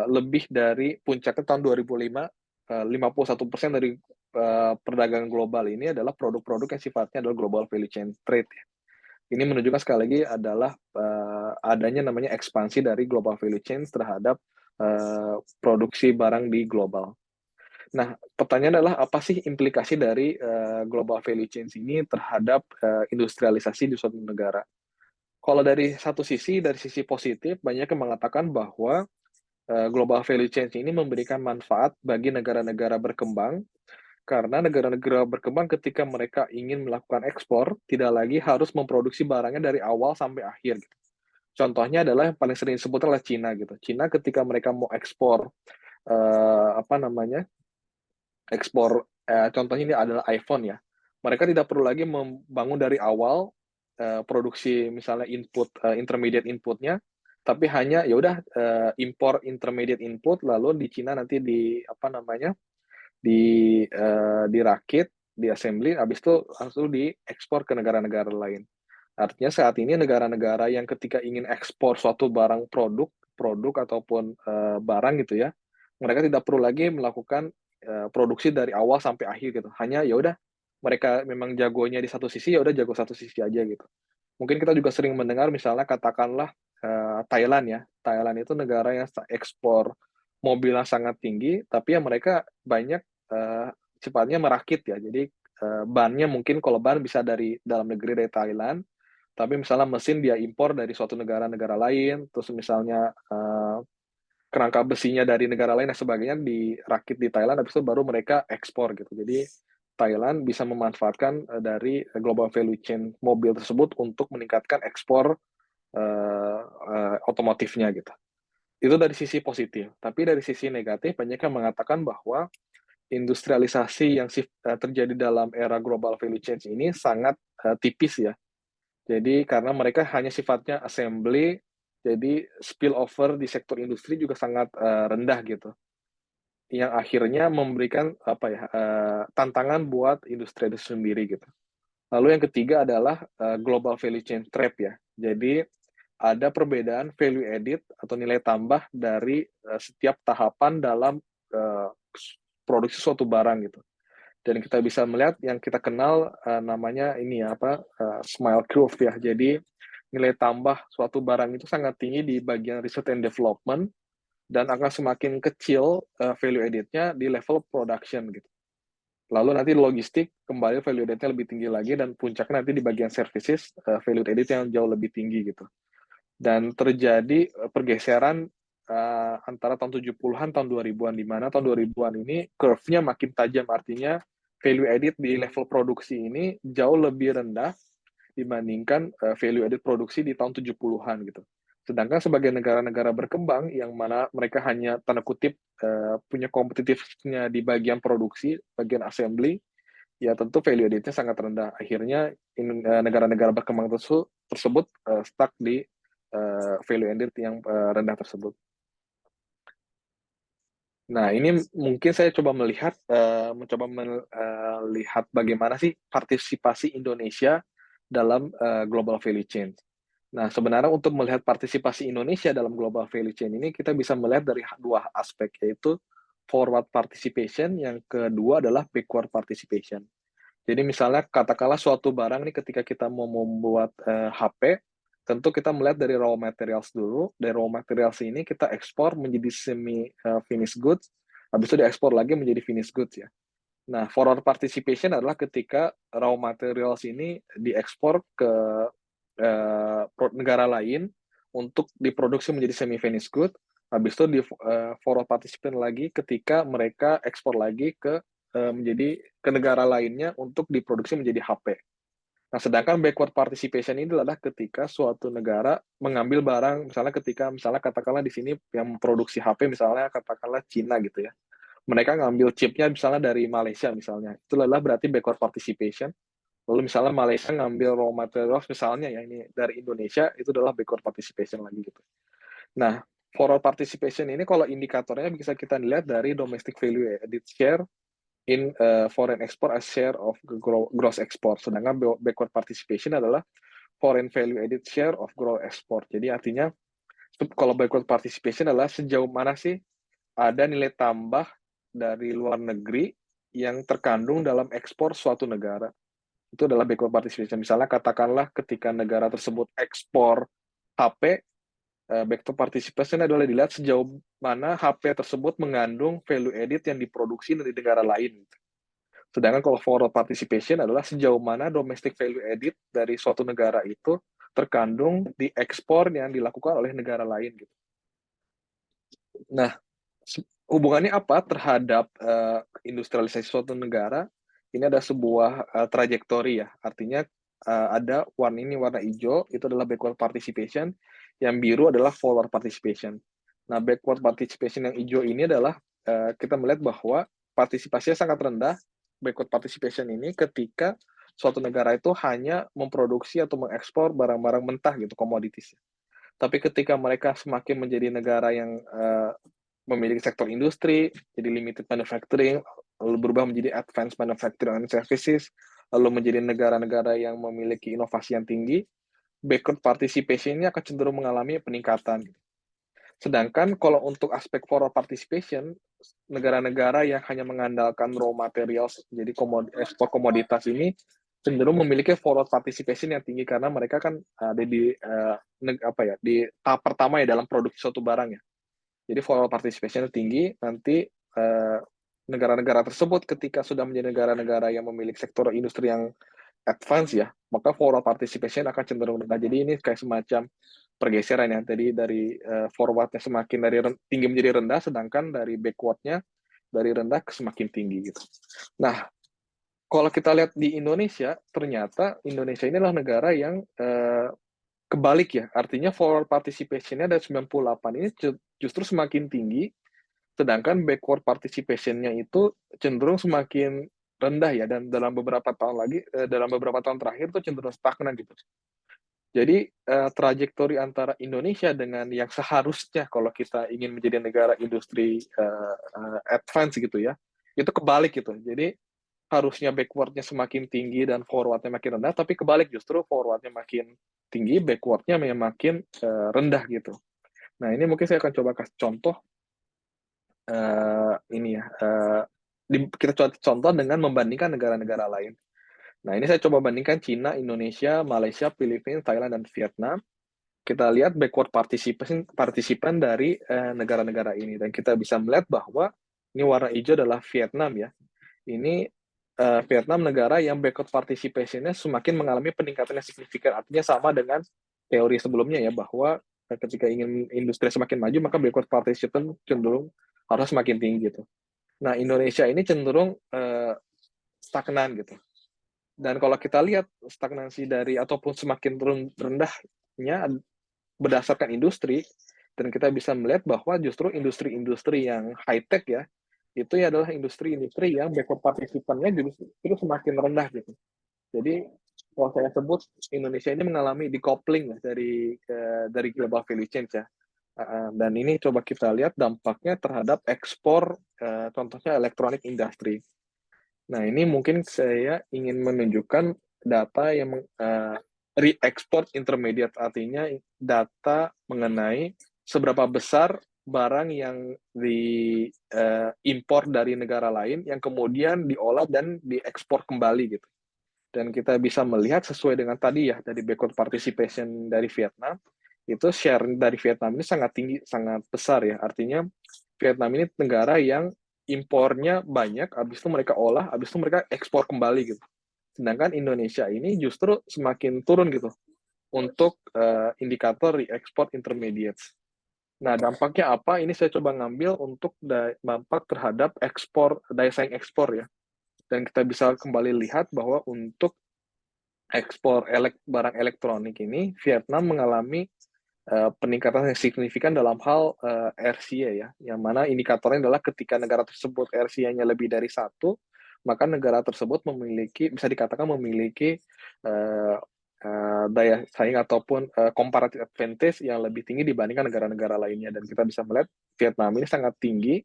[SPEAKER 2] lebih dari puncaknya tahun 2005, 51% dari perdagangan global ini adalah produk-produk yang sifatnya adalah global value chain trade. Ini menunjukkan sekali lagi adalah adanya namanya ekspansi dari global value chain terhadap produksi barang di global. Nah, pertanyaan adalah apa sih implikasi dari global value chain ini terhadap industrialisasi di suatu negara? Kalau dari satu sisi, dari sisi positif, banyak yang mengatakan bahwa global value chain ini memberikan manfaat bagi negara-negara berkembang, karena negara-negara berkembang ketika mereka ingin melakukan ekspor, tidak lagi harus memproduksi barangnya dari awal sampai akhir. Gitu. Contohnya adalah yang paling sering disebut adalah Cina gitu. Cina ketika mereka mau ekspor apa namanya ekspor contohnya ini adalah iPhone ya. Mereka tidak perlu lagi membangun dari awal produksi misalnya intermediate inputnya, tapi hanya ya udah impor intermediate input lalu di Cina nanti di apa namanya dirakit, di assembly, habis itu langsung diekspor ke negara-negara lain. Artinya saat ini negara-negara yang ketika ingin ekspor suatu barang produk ataupun barang gitu ya, mereka tidak perlu lagi melakukan produksi dari awal sampai akhir gitu. Hanya ya udah mereka memang jagonya di satu sisi ya udah jago satu sisi aja gitu. Mungkin kita juga sering mendengar misalnya katakanlah Thailand ya. Thailand itu negara yang ekspor mobil yang sangat tinggi, tapi ya mereka banyak sifatnya merakit ya. Jadi bannya mungkin kalau ban bisa dari dalam negeri dari Thailand, tapi misalnya mesin dia impor dari suatu negara-negara lain, terus misalnya kerangka besinya dari negara lain dan sebagainya dirakit di Thailand, habis itu baru mereka ekspor gitu. Jadi Thailand bisa memanfaatkan dari global value chain mobil tersebut untuk meningkatkan ekspor otomotifnya gitu. Itu dari sisi positif. Tapi dari sisi negatif, banyak yang mengatakan bahwa industrialisasi yang terjadi dalam era global value chain ini sangat tipis ya. Jadi karena mereka hanya sifatnya assembly, jadi spillover di sektor industri juga sangat rendah gitu. Yang akhirnya memberikan apa ya tantangan buat industri itu sendiri gitu. Lalu yang ketiga adalah global value chain trap ya. Jadi ada perbedaan value added atau nilai tambah dari setiap tahapan dalam uh, produksi suatu barang gitu. Dan kita bisa melihat yang kita kenal namanya ini ya apa smile curve ya. Jadi nilai tambah suatu barang itu sangat tinggi di bagian research and development dan akan semakin kecil value added-nya di level production gitu. Lalu nanti logistik kembali value added-nya lebih tinggi lagi dan puncaknya nanti di bagian services value added yang jauh lebih tinggi gitu. Dan terjadi pergeseran antara tahun 70-an tahun 2000-an di mana tahun 2000-an ini curve-nya makin tajam, artinya value added di level produksi ini jauh lebih rendah dibandingkan value added produksi di tahun 70-an gitu. Sedangkan sebagai negara-negara berkembang yang mana mereka hanya tanda kutip punya kompetitifnya di bagian produksi, bagian assembly, ya tentu value added-nya sangat rendah. Akhirnya negara-negara berkembang tersebut stuck di value added yang rendah tersebut. Nah, ini mungkin saya coba mencoba melihat bagaimana sih partisipasi Indonesia dalam global value chain. Nah, sebenarnya untuk melihat partisipasi Indonesia dalam global value chain ini, kita bisa melihat dari dua aspek, yaitu forward participation, yang kedua adalah backward participation. Jadi misalnya katakanlah suatu barang nih ketika kita mau membuat HP, tentu kita melihat dari raw materials dulu. Dari raw materials ini kita ekspor menjadi semi finished goods, habis itu diekspor lagi menjadi finished goods ya. Nah, forward participation adalah ketika raw materials ini diekspor ke negara lain untuk diproduksi menjadi semi finished good, habis itu di forward participation lagi ketika mereka ekspor lagi ke menjadi ke negara lainnya untuk diproduksi menjadi HP. Nah, sedangkan backward participation ini adalah ketika suatu negara mengambil barang, misalnya katakanlah di sini yang memproduksi HP misalnya katakanlah Cina gitu ya. Mereka ngambil chipnya misalnya dari Malaysia misalnya. Itu adalah berarti backward participation. Lalu misalnya Malaysia ngambil raw materials misalnya ya ini dari Indonesia, itu adalah backward participation lagi gitu. Nah, forward participation ini kalau indikatornya bisa kita lihat dari domestic value added share in foreign export as share of gross export. Sedangkan backward participation adalah foreign value added share of gross export. Jadi artinya kalau backward participation adalah sejauh mana sih ada nilai tambah dari luar negeri yang terkandung dalam ekspor suatu negara. Itu adalah backward participation. Misalnya katakanlah ketika negara tersebut ekspor HP, backward participation adalah dilihat sejauh mana HP tersebut mengandung value added yang diproduksi dari negara lain. Sedangkan kalau forward participation adalah sejauh mana domestic value added dari suatu negara itu terkandung di ekspor yang dilakukan oleh negara lain. Gitu. Nah, hubungannya apa terhadap industrialisasi suatu negara? Ini ada sebuah trajektori ya. Artinya ada warna hijau, itu adalah backward participation, yang biru adalah forward participation. Nah, backward participation yang hijau ini adalah kita melihat bahwa partisipasinya sangat rendah, backward participation ini ketika suatu negara itu hanya memproduksi atau mengekspor barang-barang mentah gitu, komoditis. Tapi ketika mereka semakin menjadi negara yang memiliki sektor industri, jadi limited manufacturing, lalu berubah menjadi advanced manufacturing and services, lalu menjadi negara-negara yang memiliki inovasi yang tinggi, backward participation ini akan cenderung mengalami peningkatan. Sedangkan kalau untuk aspek forward participation, negara-negara yang hanya mengandalkan raw materials, jadi ekspor komoditas ini cenderung memiliki forward participation yang tinggi karena mereka kan ada di di tahap pertama ya dalam produksi suatu barang ya. Jadi forward participation tinggi, nanti negara-negara tersebut ketika sudah menjadi negara-negara yang memiliki sektor industri yang advance ya, maka forward participation akan cenderung rendah. Jadi ini kayak semacam pergeseran ya. Jadi dari forwardnya semakin dari tinggi menjadi rendah, sedangkan dari backwardnya dari rendah ke semakin tinggi gitu. Nah, kalau kita lihat di Indonesia, ternyata Indonesia ini adalah negara yang kebalik ya. Artinya forward participation-nya dari 98 ini justru semakin tinggi, sedangkan backward participation-nya itu cenderung semakin rendah ya, dan dalam beberapa tahun terakhir itu cenderung stagnan gitu. Jadi trajektori antara Indonesia dengan yang seharusnya kalau kita ingin menjadi negara industri advance gitu ya, itu kebalik gitu. Jadi harusnya backward-nya semakin tinggi dan forward-nya makin rendah, tapi kebalik justru forward-nya makin tinggi, backward-nya makin rendah gitu. Nah, ini mungkin saya akan coba kasih contoh ini ya. Kita contoh dengan membandingkan negara-negara lain. Nah, ini saya coba bandingkan Cina, Indonesia, Malaysia, Filipina, Thailand, dan Vietnam. Kita lihat backward partisipan dari negara-negara ini. Dan kita bisa melihat bahwa ini warna hijau adalah Vietnam ya. Ini Vietnam negara yang backward participation-nya semakin mengalami peningkatan yang signifikan. Artinya sama dengan teori sebelumnya ya, bahwa ketika ingin industri semakin maju, maka backward participation cenderung harus semakin tinggi gitu. Nah, Indonesia ini cenderung stagnan gitu. Dan kalau kita lihat stagnansi dari ataupun semakin rendahnya berdasarkan industri, dan kita bisa melihat bahwa justru industri-industri yang high-tech ya, itu ya adalah industri-industri yang backward partisipannya justru semakin rendah gitu. Jadi kalau saya sebut Indonesia ini mengalami decoupling ya, dari global value chain ya. Dan ini coba kita lihat dampaknya terhadap ekspor, contohnya electronic industry. Nah, ini mungkin saya ingin menunjukkan data yang re-export intermediate, artinya data mengenai seberapa besar barang yang diimpor dari negara lain yang kemudian diolah dan diekspor kembali gitu. Dan kita bisa melihat sesuai dengan tadi ya, dari backward participation dari Vietnam, itu share dari Vietnam ini sangat tinggi, sangat besar ya. Artinya Vietnam ini negara yang impornya banyak, habis itu mereka olah, habis itu mereka ekspor kembali gitu. Sedangkan Indonesia ini justru semakin turun gitu untuk indikator re-export intermediates. Nah, dampaknya apa? Ini saya coba ngambil untuk dampak terhadap ekspor, daya saing ekspor ya. Dan kita bisa kembali lihat bahwa untuk ekspor barang elektronik ini, Vietnam mengalami peningkatan yang signifikan dalam hal RCA ya, yang mana indikatornya adalah ketika negara tersebut RCA-nya lebih dari 1, maka negara tersebut bisa dikatakan memiliki daya saing ataupun comparative advantage yang lebih tinggi dibandingkan negara-negara lainnya. Dan kita bisa melihat Vietnam ini sangat tinggi,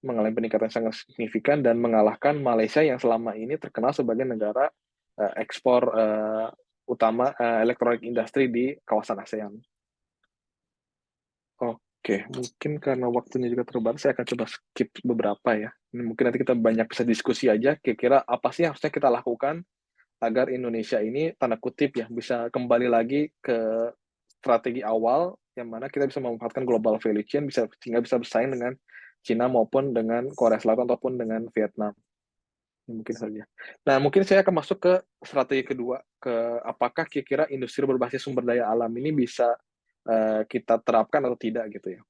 [SPEAKER 2] mengalami peningkatan yang sangat signifikan, dan mengalahkan Malaysia yang selama ini terkenal sebagai negara ekspor utama elektronik industri di kawasan ASEAN. Oke, mungkin karena waktunya juga terbatas, saya akan coba skip beberapa ya. Ini mungkin nanti kita banyak bisa diskusi aja, kira-kira apa sih yang harusnya kita lakukan agar Indonesia ini, tanda kutip ya, bisa kembali lagi ke strategi awal, yang mana kita bisa memanfaatkan global value chain, sehingga bisa bersaing dengan Cina maupun dengan Korea Selatan ataupun dengan Vietnam. Mungkin saja. Nah, mungkin saya akan masuk ke strategi kedua, ke apakah kira-kira industri berbasis sumber daya alam ini bisa kita terapkan atau tidak gitu ya.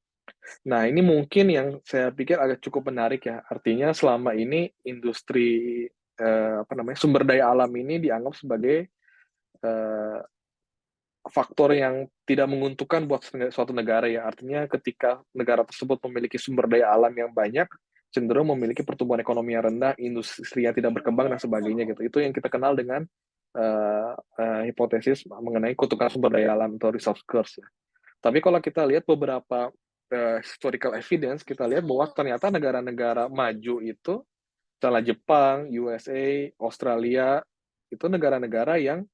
[SPEAKER 2] Nah, ini mungkin yang saya pikir agak cukup menarik ya. Artinya selama ini industri sumber daya alam ini dianggap sebagai faktor yang tidak menguntungkan buat suatu negara ya. Artinya ketika negara tersebut memiliki sumber daya alam yang banyak, cenderung memiliki pertumbuhan ekonomi yang rendah, industri yang tidak berkembang dan sebagainya gitu. Itu yang kita kenal dengan hipotesis mengenai kutukan sumber daya alam atau resource curse ya. Tapi kalau kita lihat beberapa historical evidence, kita lihat bahwa ternyata negara-negara maju itu, misalnya Jepang, USA, Australia, itu negara-negara yang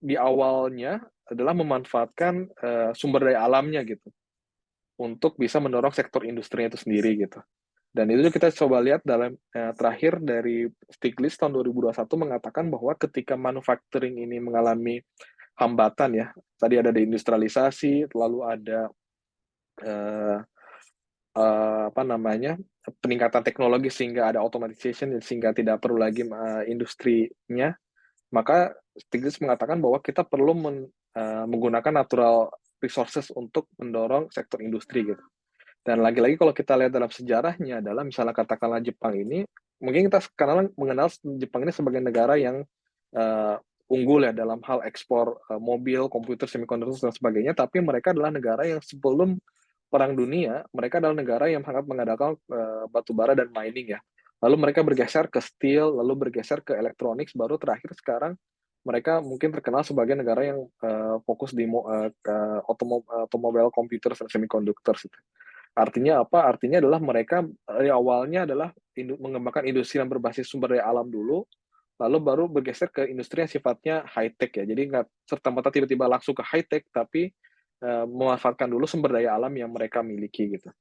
[SPEAKER 2] di awalnya adalah memanfaatkan sumber daya alamnya gitu untuk bisa mendorong sektor industrinya itu sendiri gitu. Dan itu kita coba lihat dalam terakhir dari Stiglitz tahun 2021 mengatakan bahwa ketika manufacturing ini mengalami hambatan ya, tadi ada deindustrialisasi, lalu ada peningkatan teknologi sehingga ada automatization sehingga tidak perlu lagi industrinya, maka Stiglitz mengatakan bahwa kita perlu menggunakan natural resources untuk mendorong sektor industri gitu. Dan lagi-lagi kalau kita lihat dalam sejarahnya adalah misalnya katakanlah Jepang ini, mungkin kita sekarang mengenal Jepang ini sebagai negara yang unggul ya dalam hal ekspor mobil, komputer, semiconductor dan sebagainya, tapi mereka adalah negara yang sebelum Perang Dunia, mereka adalah negara yang sangat mengandalkan batu bara dan mining ya. Lalu mereka bergeser ke steel, lalu bergeser ke elektronik, baru terakhir sekarang mereka mungkin terkenal sebagai negara yang fokus di automobile, komputer, dan semiconductor. Gitu. Artinya apa? Artinya adalah mereka awalnya adalah mengembangkan industri yang berbasis sumber daya alam dulu, lalu baru bergeser ke industri yang sifatnya high tech ya. Jadi nggak serta-merta tiba-tiba langsung ke high tech, tapi memanfaatkan dulu sumber daya alam yang mereka miliki gitu.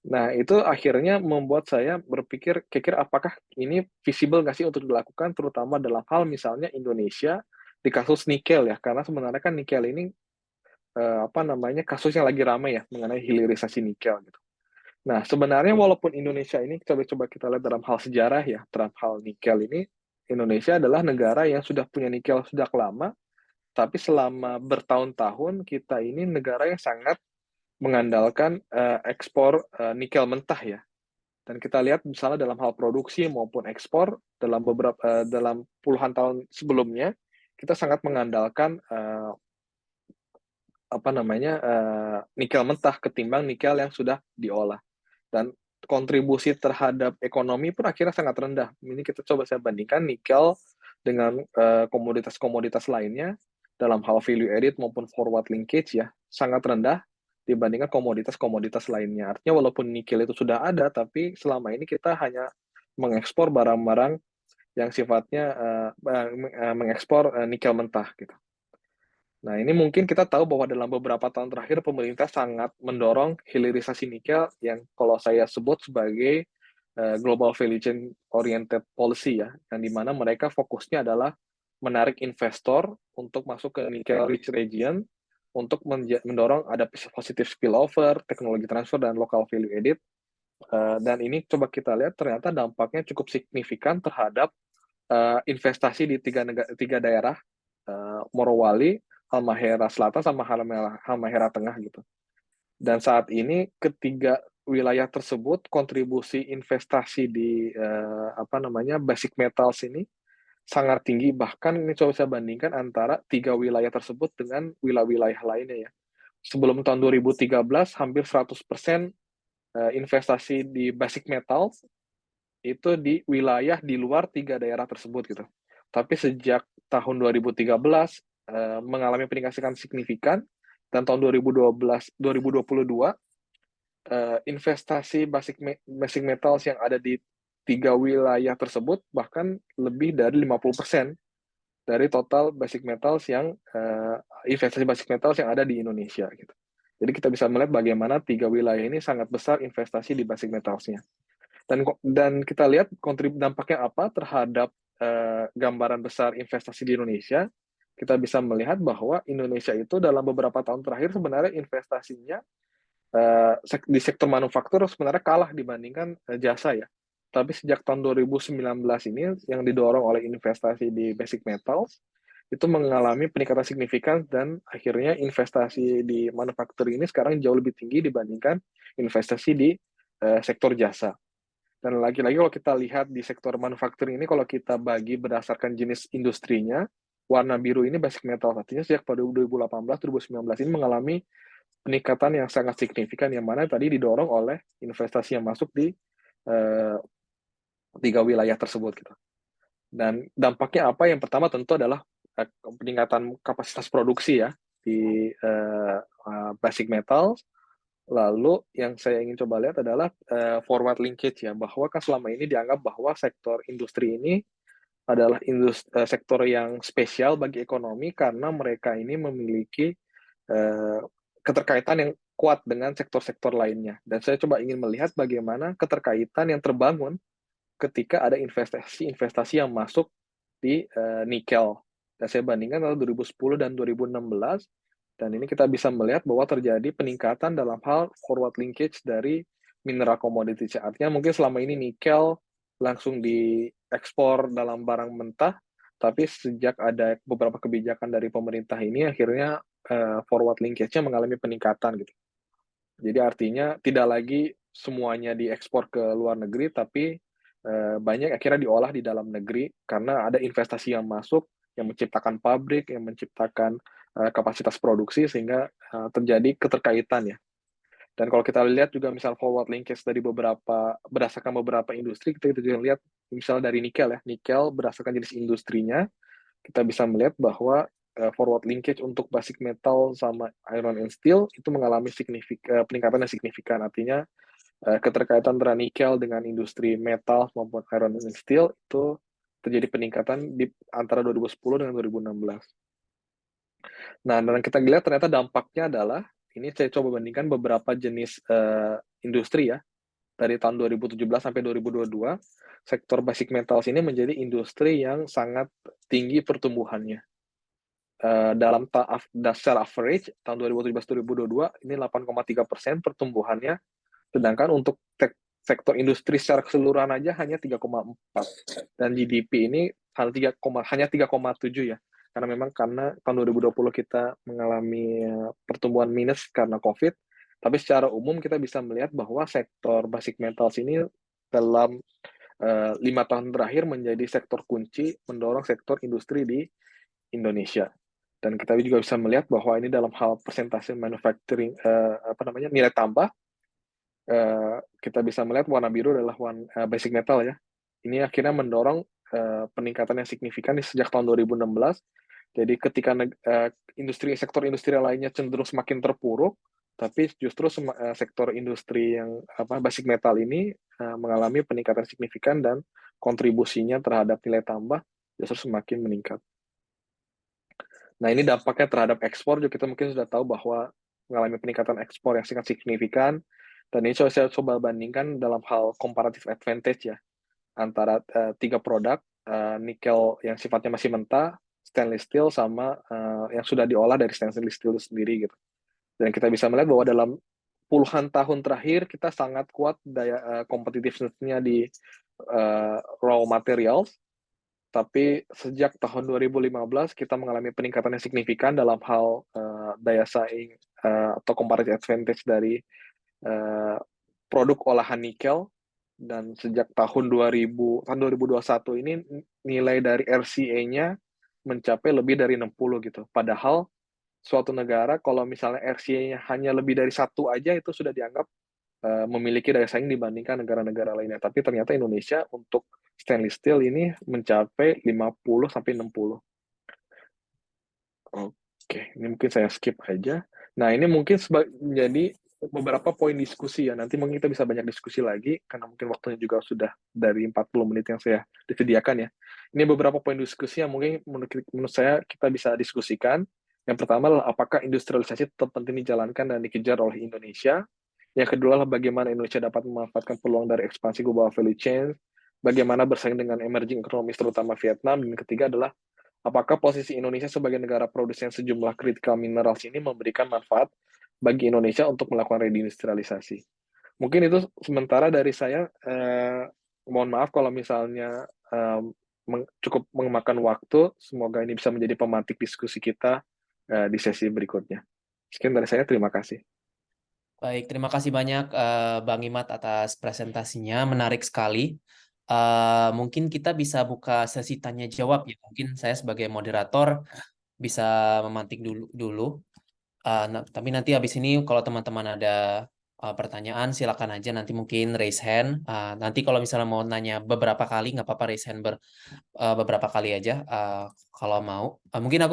[SPEAKER 2] Nah, itu akhirnya membuat saya berpikir, kira-kira apakah ini visible nggak sih untuk dilakukan, terutama dalam hal misalnya Indonesia di kasus nikel ya, karena sebenarnya kan nikel ini apa namanya kasus yang lagi ramai ya mengenai hilirisasi nikel gitu. Nah, sebenarnya walaupun Indonesia ini coba-coba kita lihat dalam hal sejarah ya, dalam hal nikel ini, Indonesia adalah negara yang sudah punya nikel sejak lama, tapi selama bertahun-tahun kita ini negara yang sangat mengandalkan ekspor nikel mentah ya. Dan kita lihat misalnya dalam hal produksi maupun ekspor dalam puluhan tahun sebelumnya kita sangat mengandalkan apa namanya nikel mentah ketimbang nikel yang sudah diolah. Dan kontribusi terhadap ekonomi pun akhirnya sangat rendah. Ini kita coba saya bandingkan nikel dengan komoditas-komoditas lainnya dalam hal value added maupun forward linkage ya sangat rendah dibandingkan komoditas-komoditas lainnya. Artinya walaupun nikel itu sudah ada, tapi selama ini kita hanya mengekspor barang-barang yang sifatnya mengekspor nikel mentah gitu. Nah, ini mungkin kita tahu bahwa dalam beberapa tahun terakhir pemerintah sangat mendorong hilirisasi nikel yang kalau saya sebut sebagai global value chain oriented policy ya, yang di mana mereka fokusnya adalah menarik investor untuk masuk ke nikel rich region untuk mendorong ada positive spillover, teknologi transfer dan local value added. Dan ini coba kita lihat ternyata dampaknya cukup signifikan terhadap investasi di tiga daerah, Morowali, Halmahera Selatan sama Halmahera Tengah gitu. Dan saat ini ketiga wilayah tersebut kontribusi investasi di apa namanya basic metals ini sangat tinggi, bahkan ini coba saya bandingkan antara tiga wilayah tersebut dengan wilayah-wilayah lainnya ya. Sebelum tahun 2013 hampir 100% investasi di basic metals itu di wilayah di luar tiga daerah tersebut gitu. Tapi sejak tahun 2013 mengalami peningkatan signifikan dan tahun 2022 investasi basic metals yang ada di tiga wilayah tersebut bahkan lebih dari 50% dari total basic metals yang investasi basic metals yang ada di Indonesia gitu. Jadi kita bisa melihat bagaimana tiga wilayah ini sangat besar investasi di basic metals-nya. Dan kita lihat dampaknya apa terhadap gambaran besar investasi di Indonesia. Kita bisa melihat bahwa Indonesia itu dalam beberapa tahun terakhir sebenarnya investasinya di sektor manufaktur sebenarnya kalah dibandingkan jasa ya. Tapi sejak tahun 2019 ini yang didorong oleh investasi di basic metals itu mengalami peningkatan signifikan dan akhirnya investasi di manufaktur ini sekarang jauh lebih tinggi dibandingkan investasi di sektor jasa. Dan lagi-lagi kalau kita lihat di sektor manufaktur ini, kalau kita bagi berdasarkan jenis industrinya, warna biru ini basic metal. Artinya sejak pada 2018-2019 ini mengalami peningkatan yang sangat signifikan, yang mana tadi didorong oleh investasi yang masuk di tiga wilayah tersebut. Gitu. Dan dampaknya apa? Yang pertama tentu adalah peningkatan kapasitas produksi ya di basic metal. Lalu yang saya ingin coba lihat adalah forward linkage ya, bahwa kan selama ini dianggap bahwa sektor industri ini adalah sektor yang spesial bagi ekonomi karena mereka ini memiliki keterkaitan yang kuat dengan sektor-sektor lainnya. Dan saya coba ingin melihat bagaimana keterkaitan yang terbangun ketika ada investasi yang masuk di nikel. Dan saya bandingkan tahun 2010 dan 2016, dan ini kita bisa melihat bahwa terjadi peningkatan dalam hal forward linkage dari mineral commodities. Artinya mungkin selama ini nikel langsung diekspor dalam barang mentah, tapi sejak ada beberapa kebijakan dari pemerintah ini, akhirnya forward linkage-nya mengalami peningkatan gitu. Jadi artinya tidak lagi semuanya diekspor ke luar negeri, tapi banyak akhirnya diolah di dalam negeri karena ada investasi yang masuk, yang menciptakan pabrik, yang menciptakan kapasitas produksi sehingga terjadi keterkaitan ya. Dan kalau kita lihat juga misal forward linkage dari berdasarkan beberapa industri, kita juga lihat misalnya dari nikel ya, nikel berdasarkan jenis industrinya, kita bisa melihat bahwa forward linkage untuk basic metal sama iron and steel itu mengalami peningkatan yang signifikan. Artinya keterkaitan antara nikel dengan industri metal maupun iron and steel itu terjadi peningkatan di antara 2010 dengan 2016. Nah, dan kita lihat ternyata dampaknya adalah, ini saya coba bandingkan beberapa jenis industri ya, dari tahun 2017 sampai 2022, sektor basic metals ini menjadi industri yang sangat tinggi pertumbuhannya. Dalam secara average, tahun 2017-2022, ini 8,3% pertumbuhannya, sedangkan untuk sektor industri secara keseluruhan aja hanya 3,4. Dan GDP ini hanya 3,7 ya. Karena tahun 2020 kita mengalami pertumbuhan minus karena COVID, tapi secara umum kita bisa melihat bahwa sektor basic metals ini dalam 5 tahun terakhir menjadi sektor kunci mendorong sektor industri di Indonesia. Dan kita juga bisa melihat bahwa ini dalam hal persentase manufacturing nilai tambah, kita bisa melihat warna biru adalah basic metal ya. Ini akhirnya mendorong peningkatan yang signifikan sejak tahun 2016. Jadi ketika sektor industri lainnya cenderung semakin terpuruk, tapi justru sektor industri yang basic metal ini mengalami peningkatan signifikan dan kontribusinya terhadap nilai tambah justru semakin meningkat. Nah, ini dampaknya terhadap ekspor juga kita mungkin sudah tahu bahwa mengalami peningkatan ekspor yang sangat signifikan. Dan ini saya coba bandingkan dalam hal comparative advantage ya, antara 3 produk, nikel yang sifatnya masih mentah, stainless steel, sama yang sudah diolah dari stainless steel itu sendiri gitu. Dan kita bisa melihat bahwa dalam puluhan tahun terakhir kita sangat kuat daya competitiveness-nya di raw materials, tapi sejak tahun 2015 kita mengalami peningkatan yang signifikan dalam hal daya saing atau comparative advantage dari produk olahan nikel. Dan sejak tahun 2021 ini nilai dari RCA-nya mencapai lebih dari 60 gitu. Padahal suatu negara kalau misalnya RCA-nya hanya lebih dari 1 aja itu sudah dianggap memiliki daya saing dibandingkan negara-negara lainnya. Tapi ternyata Indonesia untuk stainless steel ini mencapai 50 sampai 60. Oke, ini mungkin saya skip aja. Nah, ini mungkin menjadi beberapa poin diskusi ya. Nanti mungkin kita bisa banyak diskusi lagi, karena mungkin waktunya juga sudah dari 40 menit yang saya disediakan ya. Ini beberapa poin diskusi yang mungkin menurut saya kita bisa diskusikan. Yang pertama adalah apakah industrialisasi tetap penting dijalankan dan dikejar oleh Indonesia. Yang kedua adalah bagaimana Indonesia dapat memanfaatkan peluang dari ekspansi global value chain, bagaimana bersaing dengan emerging economies terutama Vietnam, dan ketiga adalah apakah posisi Indonesia sebagai negara produsen sejumlah critical minerals ini memberikan manfaat bagi Indonesia untuk melakukan reindustrialisasi. Mungkin itu sementara dari saya. Mohon maaf kalau misalnya cukup memakan waktu. Semoga ini bisa menjadi pemantik diskusi kita di sesi berikutnya. Sekian dari saya, terima kasih.
[SPEAKER 3] Baik, terima kasih banyak Bang Imat atas presentasinya, menarik sekali. Mungkin kita bisa buka sesi tanya jawab ya. Mungkin saya sebagai moderator bisa memantik dulu. Tapi nanti habis ini kalau teman-teman ada pertanyaan silakan aja nanti mungkin raise hand. Nanti kalau misalnya mau nanya beberapa kali nggak apa-apa raise hand beberapa kali aja kalau mau. Mungkin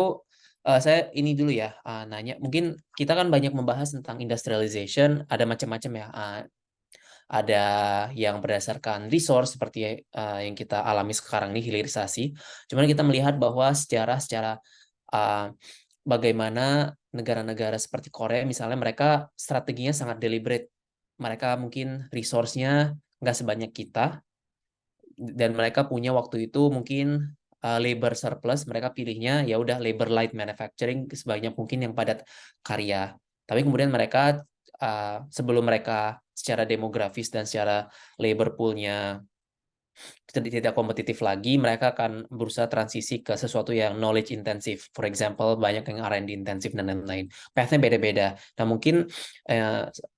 [SPEAKER 3] saya ini dulu ya nanya. Mungkin kita kan banyak membahas tentang industrialization, ada macam-macam ya. Ada yang berdasarkan resource seperti yang kita alami sekarang ini hilirisasi. Cuman kita melihat bahwa secara bagaimana negara-negara seperti Korea misalnya mereka strateginya sangat deliberate. Mereka mungkin resource-nya nggak sebanyak kita dan mereka punya waktu itu mungkin labor surplus, mereka pilihnya ya udah labor light manufacturing sebanyak mungkin yang padat karya. Tapi kemudian mereka sebelum mereka secara demografis dan secara labor pool-nya tidak kompetitif lagi, mereka akan berusaha transisi ke sesuatu yang knowledge intensive. For example, banyak yang R&D intensif dan lain-lain. Path-nya beda-beda. Nah, mungkin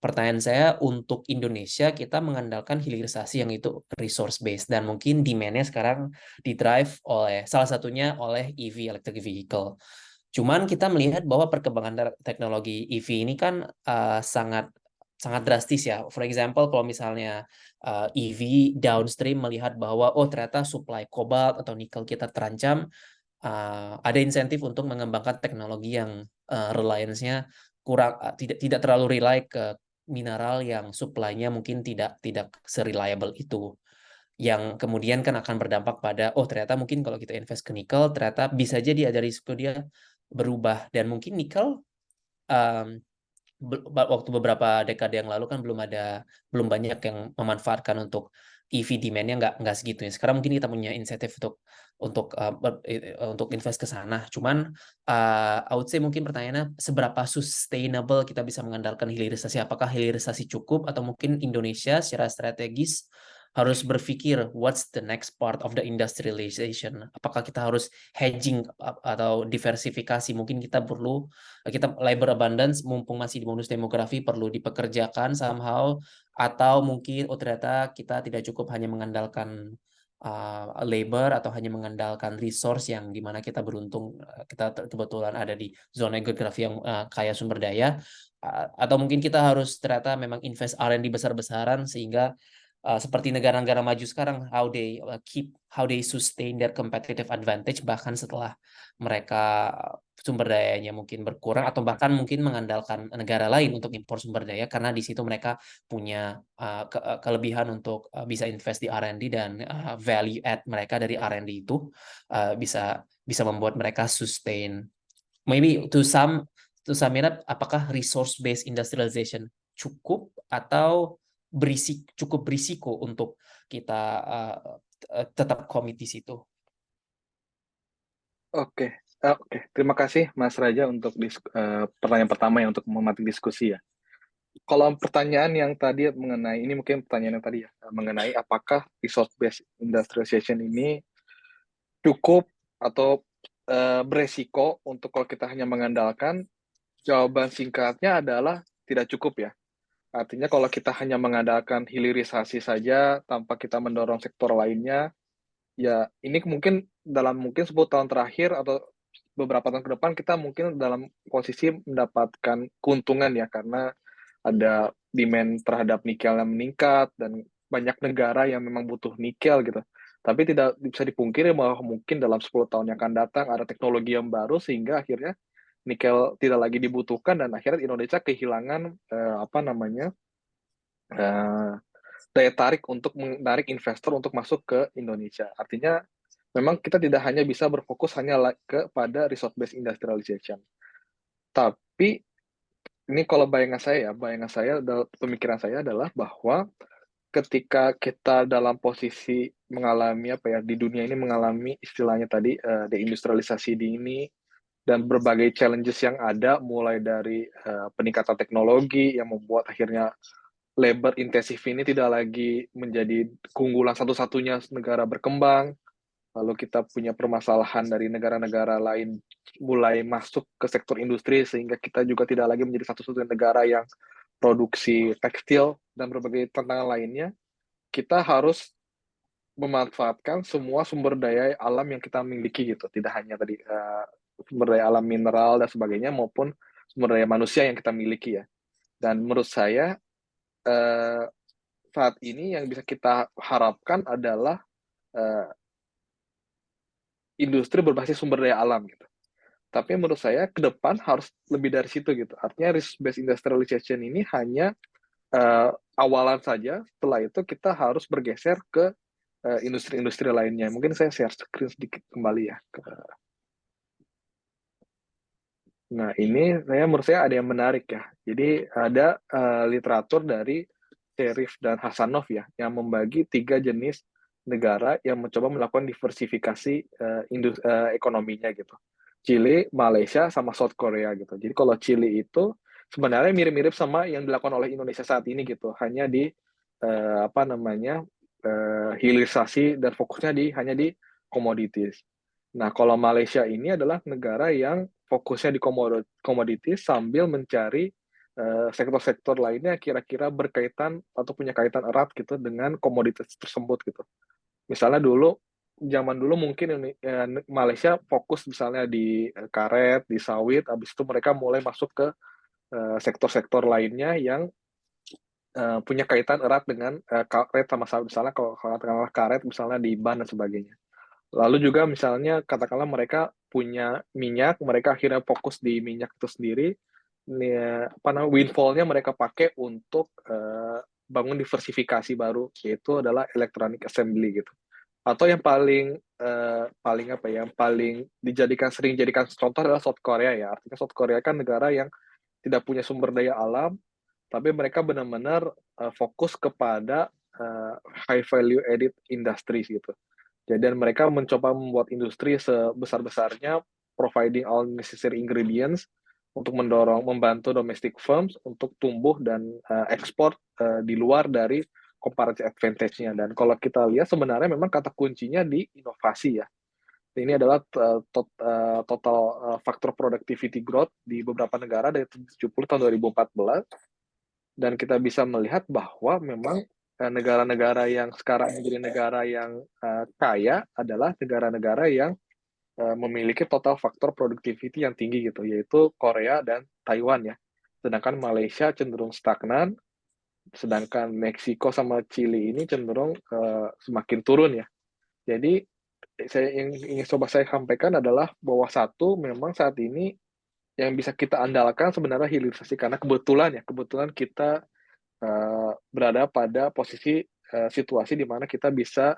[SPEAKER 3] pertanyaan saya untuk Indonesia, kita mengandalkan hilirisasi yang itu resource based, dan mungkin demand-nya sekarang didrive oleh salah satunya oleh EV, electric vehicle. Cuman kita melihat bahwa perkembangan teknologi EV ini kan sangat sangat drastis ya. For example, kalau misalnya EV downstream melihat bahwa oh ternyata supply kobalt atau nikel kita terancam, ada insentif untuk mengembangkan teknologi yang reliance-nya kurang, tidak terlalu rely ke mineral yang supply-nya mungkin tidak se-reliable itu. Yang kemudian kan akan berdampak pada oh ternyata mungkin kalau kita invest ke nikel ternyata bisa jadi ada risiko dia berubah, dan mungkin nikel um, waktu beberapa dekade yang lalu kan belum banyak yang memanfaatkan untuk EV, demand-nya nggak segitunya. Sekarang mungkin kita punya insentif untuk invest ke sana. Cuman I would say mungkin pertanyaannya seberapa sustainable kita bisa mengandalkan hilirisasi? Apakah hilirisasi cukup atau mungkin Indonesia secara strategis harus berpikir what's the next part of the industrialization? Apakah kita harus hedging atau diversifikasi? Mungkin kita labor abundance mumpung masih di bonus demografi perlu dipekerjakan somehow, atau mungkin oh ternyata kita tidak cukup hanya mengandalkan labor atau hanya mengandalkan resource yang dimana kita beruntung kita kebetulan ada di zona geografi yang kaya sumber daya, atau mungkin kita harus ternyata memang invest R&D besar-besaran sehingga seperti negara-negara maju sekarang how they sustain their competitive advantage bahkan setelah mereka sumber dayanya mungkin berkurang, atau bahkan mungkin mengandalkan negara lain untuk impor sumber daya karena di situ mereka punya kelebihan untuk bisa invest di R&D, dan value add mereka dari R&D itu bisa membuat mereka sustain. Maybe to sum it up, apakah resource based industrialization cukup atau cukup berisiko untuk kita tetap komit di situ?
[SPEAKER 2] Oke, terima kasih Mas Raja untuk pertanyaan pertama ya, untuk mematik diskusi ya. Kalau pertanyaan yang tadi mengenai, ini mungkin pertanyaan yang tadi ya, mengenai apakah resource based industrialization ini cukup atau beresiko untuk kalau kita hanya mengandalkan, jawaban singkatnya adalah tidak cukup ya. Artinya kalau kita hanya mengandalkan hilirisasi saja tanpa kita mendorong sektor lainnya, ya ini mungkin dalam 10 tahun terakhir atau beberapa tahun ke depan kita mungkin dalam posisi mendapatkan keuntungan ya, karena ada demand terhadap nikel yang meningkat dan banyak negara yang memang butuh nikel gitu. Tapi tidak bisa dipungkiri bahwa mungkin dalam 10 tahun yang akan datang ada teknologi yang baru sehingga akhirnya nikel tidak lagi dibutuhkan dan akhirnya Indonesia kehilangan daya tarik untuk menarik investor untuk masuk ke Indonesia. Artinya memang kita tidak hanya bisa berfokus hanya kepada resource based industrialization. Tapi ini kalau bayangan saya, pemikiran saya adalah bahwa ketika kita dalam posisi mengalami di dunia ini mengalami istilahnya tadi deindustrialisasi dini dan berbagai challenges yang ada, mulai dari peningkatan teknologi yang membuat akhirnya labor intensif ini tidak lagi menjadi keunggulan satu-satunya negara berkembang. Lalu kita punya permasalahan dari negara-negara lain mulai masuk ke sektor industri, sehingga kita juga tidak lagi menjadi satu-satunya negara yang produksi tekstil dan berbagai tantangan lainnya. Kita harus memanfaatkan semua sumber daya alam yang kita miliki gitu. Tidak hanya tadi sumber daya alam mineral dan sebagainya, maupun sumber daya manusia yang kita miliki ya. Dan menurut saya saat ini yang bisa kita harapkan adalah industri berbasis sumber daya alam gitu. Tapi menurut saya ke depan harus lebih dari situ gitu. Artinya risk based industrialization ini hanya awalan saja. Setelah itu kita harus bergeser ke industri-industri lainnya. Mungkin saya share screen sedikit kembali ya. Nah, ini menurut saya ada yang menarik ya. Jadi ada literatur dari Sherif dan Hasanov ya, yang membagi 3 jenis negara yang mencoba melakukan diversifikasi ekonominya gitu. Chile, Malaysia, sama South Korea gitu. Jadi kalau Chile itu sebenarnya mirip-mirip sama yang dilakukan oleh Indonesia saat ini gitu. Hanya di hilirisasi dan fokusnya hanya di commodities. Nah, kalau Malaysia ini adalah negara yang fokusnya di commodities sambil mencari sektor-sektor lainnya kira-kira berkaitan atau punya kaitan erat gitu dengan komoditas tersebut gitu. Misalnya zaman dulu mungkin Malaysia fokus misalnya di karet, di sawit, habis itu mereka mulai masuk ke sektor-sektor lainnya yang punya kaitan erat dengan karet sama sawit. Misalnya kalau katakanlah karet misalnya di ban dan sebagainya. Lalu juga misalnya katakanlah mereka punya minyak, mereka akhirnya fokus di minyak itu sendiri. Ini, apa namanya, windfall-nya mereka pakai untuk bangun diversifikasi baru, yaitu adalah electronic assembly gitu. Atau yang paling apa ya, yang paling sering dijadikan contoh adalah South Korea ya. Artinya South Korea kan negara yang tidak punya sumber daya alam, tapi mereka benar-benar fokus kepada high value added industries gitu. Jadi mereka mencoba membuat industri sebesar-besarnya, providing all necessary ingredients untuk membantu domestic firms untuk tumbuh dan ekspor di luar dari comparative advantage-nya. Dan kalau kita lihat sebenarnya memang kata kuncinya di inovasi ya. Ini adalah total factor productivity growth di beberapa negara dari 70 tahun 2014. Dan kita bisa melihat bahwa memang negara-negara yang sekarang menjadi negara yang kaya adalah negara-negara yang memiliki total faktor productivity yang tinggi gitu, yaitu Korea dan Taiwan ya. Sedangkan Malaysia cenderung stagnan, sedangkan Meksiko sama Chili ini cenderung semakin turun ya. Jadi yang ingin coba saya sampaikan adalah bahwa satu, memang saat ini yang bisa kita andalkan sebenarnya hilirisasi, karena kebetulan kita berada pada posisi situasi di mana kita bisa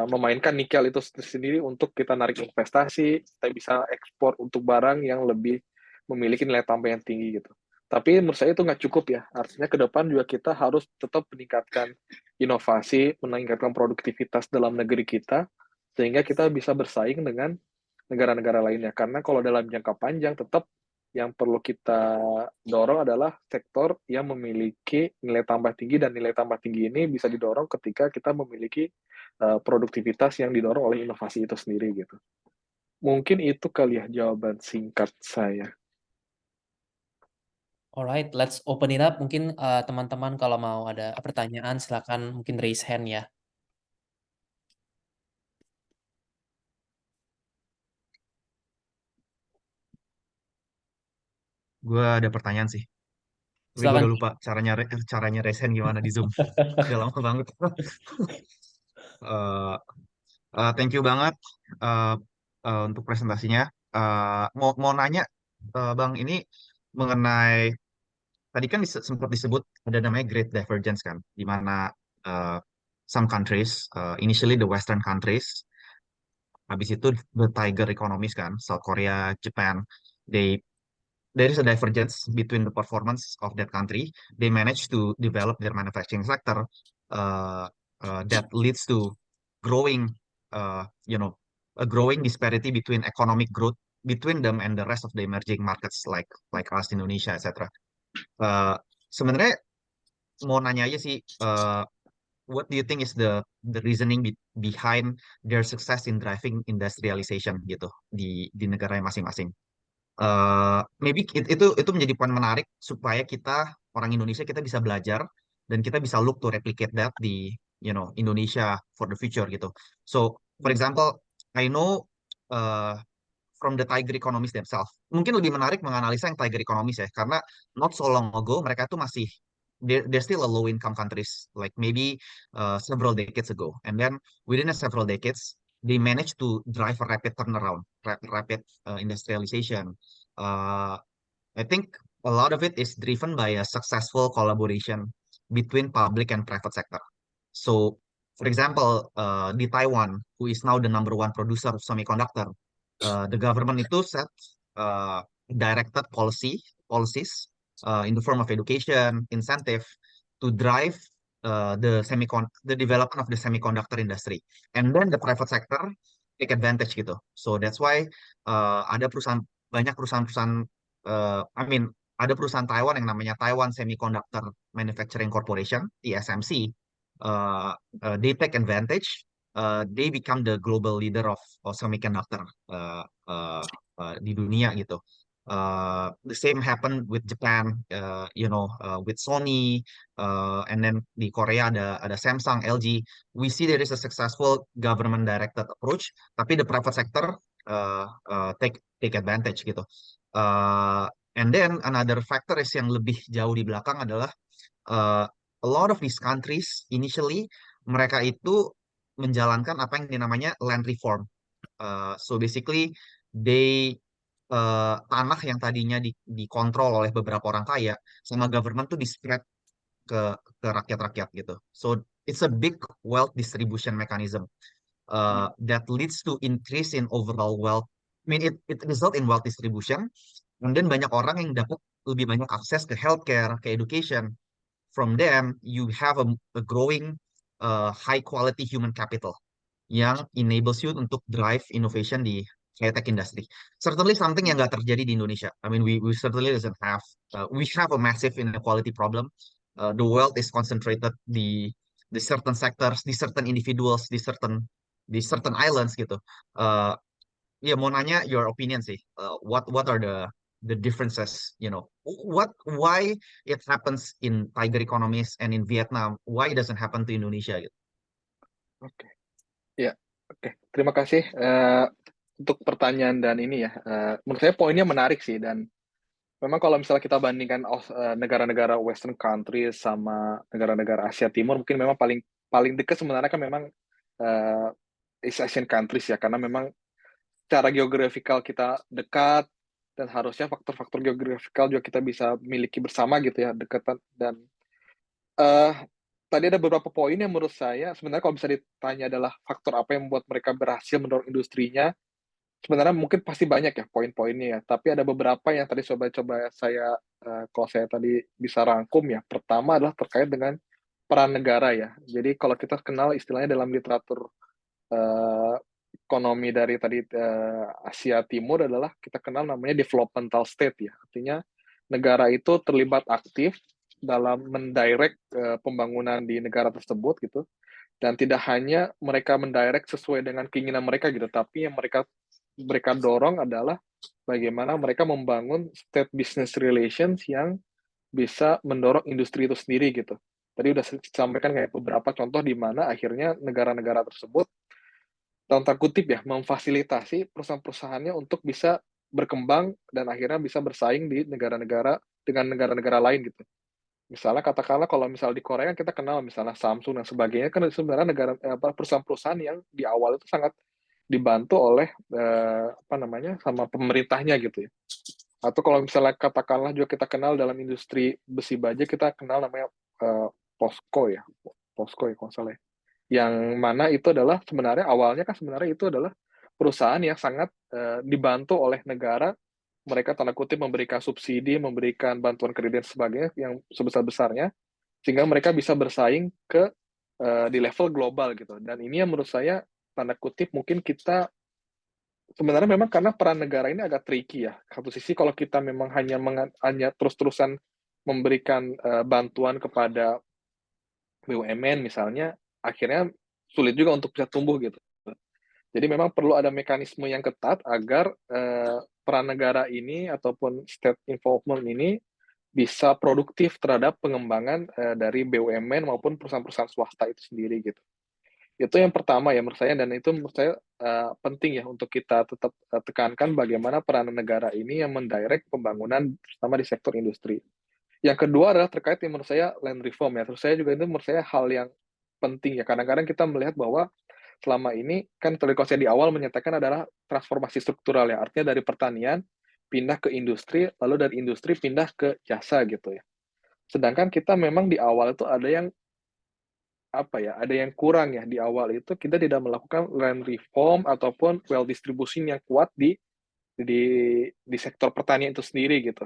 [SPEAKER 2] memainkan nikel itu sendiri untuk kita narik investasi, kita bisa ekspor untuk barang yang lebih memiliki nilai tambah yang tinggi gitu. Tapi menurut saya itu nggak cukup ya. Artinya ke depan juga kita harus tetap meningkatkan inovasi, meningkatkan produktivitas dalam negeri kita, sehingga kita bisa bersaing dengan negara-negara lainnya. Karena kalau dalam jangka panjang tetap yang perlu kita dorong adalah sektor yang memiliki nilai tambah tinggi, dan nilai tambah tinggi ini bisa didorong ketika kita memiliki produktivitas yang didorong oleh inovasi itu sendiri gitu. Mungkin itu kali ya jawaban singkat saya.
[SPEAKER 3] Alright, let's open it up. Mungkin teman-teman kalau mau ada pertanyaan silakan mungkin raise hand ya.
[SPEAKER 4] Gue ada pertanyaan sih. Tapi gue
[SPEAKER 3] Silakan.
[SPEAKER 4] udah lupa caranya resen gimana di Zoom. Udah lama banget. Eh, Thank you banget eh, untuk presentasinya. Mau nanya, Bang, ini mengenai tadi kan sempat disebut ada namanya Great Divergence kan, di mana eh, some countries, initially the Western countries, habis itu the tiger economies kan, South Korea, Japan, they there is a divergence between the performance of that country. They manage to develop their manufacturing sector uh, that leads to growing, you know, a growing disparity between economic growth between them and the rest of the emerging markets like us, Indonesia, etc. Uh, Sebenarnya mau nanya aja sih, what do you think is the reasoning behind their success in driving industrialization gitu di negara masing-masing? Maybe itu menjadi poin menarik supaya kita orang Indonesia kita bisa belajar dan kita bisa look to replicate that di Indonesia for the future gitu. So for example, I know uh, from the tiger economies themselves. Mungkin lebih menarik menganalisa yang tiger economies ya, karena not so long ago mereka tuh masih they're still a low income countries, like maybe several decades ago, and then within several decades they managed to drive a rapid turnaround, rapid industrialization. Uh, I think a lot of it is driven by a successful collaboration between public and private sector. So, for example, di Taiwan, who is now the number one producer of semiconductor, the government itu set directed policies in the form of education, incentive to drive the development of the semiconductor industry, and then the private sector take advantage gitu. So that's why ada banyak perusahaan-perusahaan, I mean ada perusahaan Taiwan yang namanya Taiwan Semiconductor Manufacturing Corporation (TSMC). they take advantage, they become the global leader of semiconductor di dunia gitu. The same happened with Japan, with Sony, and then di Korea ada Samsung, LG. We see there is a successful government directed approach, tapi the private sector take advantage gitu. And then another factor is yang lebih jauh di belakang adalah a lot of these countries initially mereka itu menjalankan apa yang dinamanya land reform. So basically they tanah yang tadinya dikontrol oleh beberapa orang kaya sama government tuh di-spread ke rakyat-rakyat gitu. So it's a big wealth distribution mechanism that leads to increase in overall wealth. I mean it result in wealth distribution, and then banyak orang yang dapat lebih banyak akses ke healthcare, ke education. From them you have a growing high quality human capital yang enables you untuk drive innovation di high-tech industry. Certainly something yang nggak terjadi di Indonesia. I mean, we certainly doesn't have, we have a massive inequality problem. The wealth is concentrated di certain sectors, di certain individuals, di certain islands gitu. Ya mau nanya your opinion sih. What are the differences? Why it happens in tiger economies and in Vietnam? Why it doesn't happen to Indonesia gitu?
[SPEAKER 2] Oke. Ya, oke. Terima kasih untuk pertanyaan dan ini ya. Menurut saya poinnya menarik sih, dan memang kalau misalnya kita bandingkan negara-negara Western countries sama negara-negara Asia Timur, mungkin memang paling dekat sebenarnya kan memang East Asian countries ya, karena memang secara geografikal kita dekat, dan harusnya faktor-faktor geografikal juga kita bisa miliki bersama gitu ya, dekatan. Dan tadi ada beberapa poin yang menurut saya sebenarnya kalau bisa ditanya adalah faktor apa yang membuat mereka berhasil mendorong industrinya, sebenarnya mungkin pasti banyak ya poin-poinnya ya, tapi ada beberapa yang tadi coba saya kalau saya tadi bisa rangkum ya. Pertama adalah terkait dengan peran negara ya. Jadi kalau kita kenal istilahnya dalam literatur ekonomi dari tadi Asia Timur adalah kita kenal namanya developmental state ya. Artinya negara itu terlibat aktif dalam mendirect pembangunan di negara tersebut gitu. Dan tidak hanya mereka mendirect sesuai dengan keinginan mereka gitu, tapi yang mereka dorong adalah bagaimana mereka membangun state business relations yang bisa mendorong industri itu sendiri gitu. Tadi udah disampaikan kayak beberapa contoh di mana akhirnya negara-negara tersebut dalam tanda kutip ya memfasilitasi perusahaan-perusahaannya untuk bisa berkembang dan akhirnya bisa bersaing di negara-negara dengan negara-negara lain gitu. Misalnya katakanlah kalau misal di Korea kita kenal misalnya Samsung dan sebagainya, kan sebenarnya perusahaan-perusahaan yang di awal itu sangat dibantu oleh sama pemerintahnya gitu ya. Atau kalau misalnya katakanlah juga kita kenal dalam industri besi baja, kita kenal namanya POSCO ya kalau salah ya. Yang mana itu adalah sebenarnya awalnya kan sebenarnya itu adalah perusahaan yang sangat dibantu oleh negara. Mereka tanda kutip memberikan subsidi, memberikan bantuan kredit dan sebagainya yang sebesar-besarnya, sehingga mereka bisa bersaing di level global gitu. Dan ini yang menurut saya tanda kutip mungkin kita sebenarnya memang karena peran negara ini agak tricky ya. Satu sisi kalau kita memang hanya terus-terusan memberikan bantuan kepada BUMN misalnya, akhirnya sulit juga untuk bisa tumbuh gitu. Jadi memang perlu ada mekanisme yang ketat agar peran negara ini ataupun state involvement ini bisa produktif terhadap pengembangan dari BUMN maupun perusahaan-perusahaan swasta itu sendiri gitu. Itu yang pertama ya menurut saya, dan itu menurut saya penting ya untuk kita tetap tekankan bagaimana peran negara ini yang mendirect pembangunan terutama di sektor industri. Yang kedua adalah terkait yang menurut saya land reform ya. Terus saya juga itu menurut saya hal yang penting ya. Kadang-kadang kita melihat bahwa selama ini kan tadi saya di awal menyatakan adalah transformasi struktural ya, artinya dari pertanian pindah ke industri, lalu dari industri pindah ke jasa gitu ya. Sedangkan kita memang di awal itu ada yang ada yang kurang ya di awal itu, kita tidak melakukan land reform ataupun wealth distribution yang kuat di sektor pertanian itu sendiri gitu.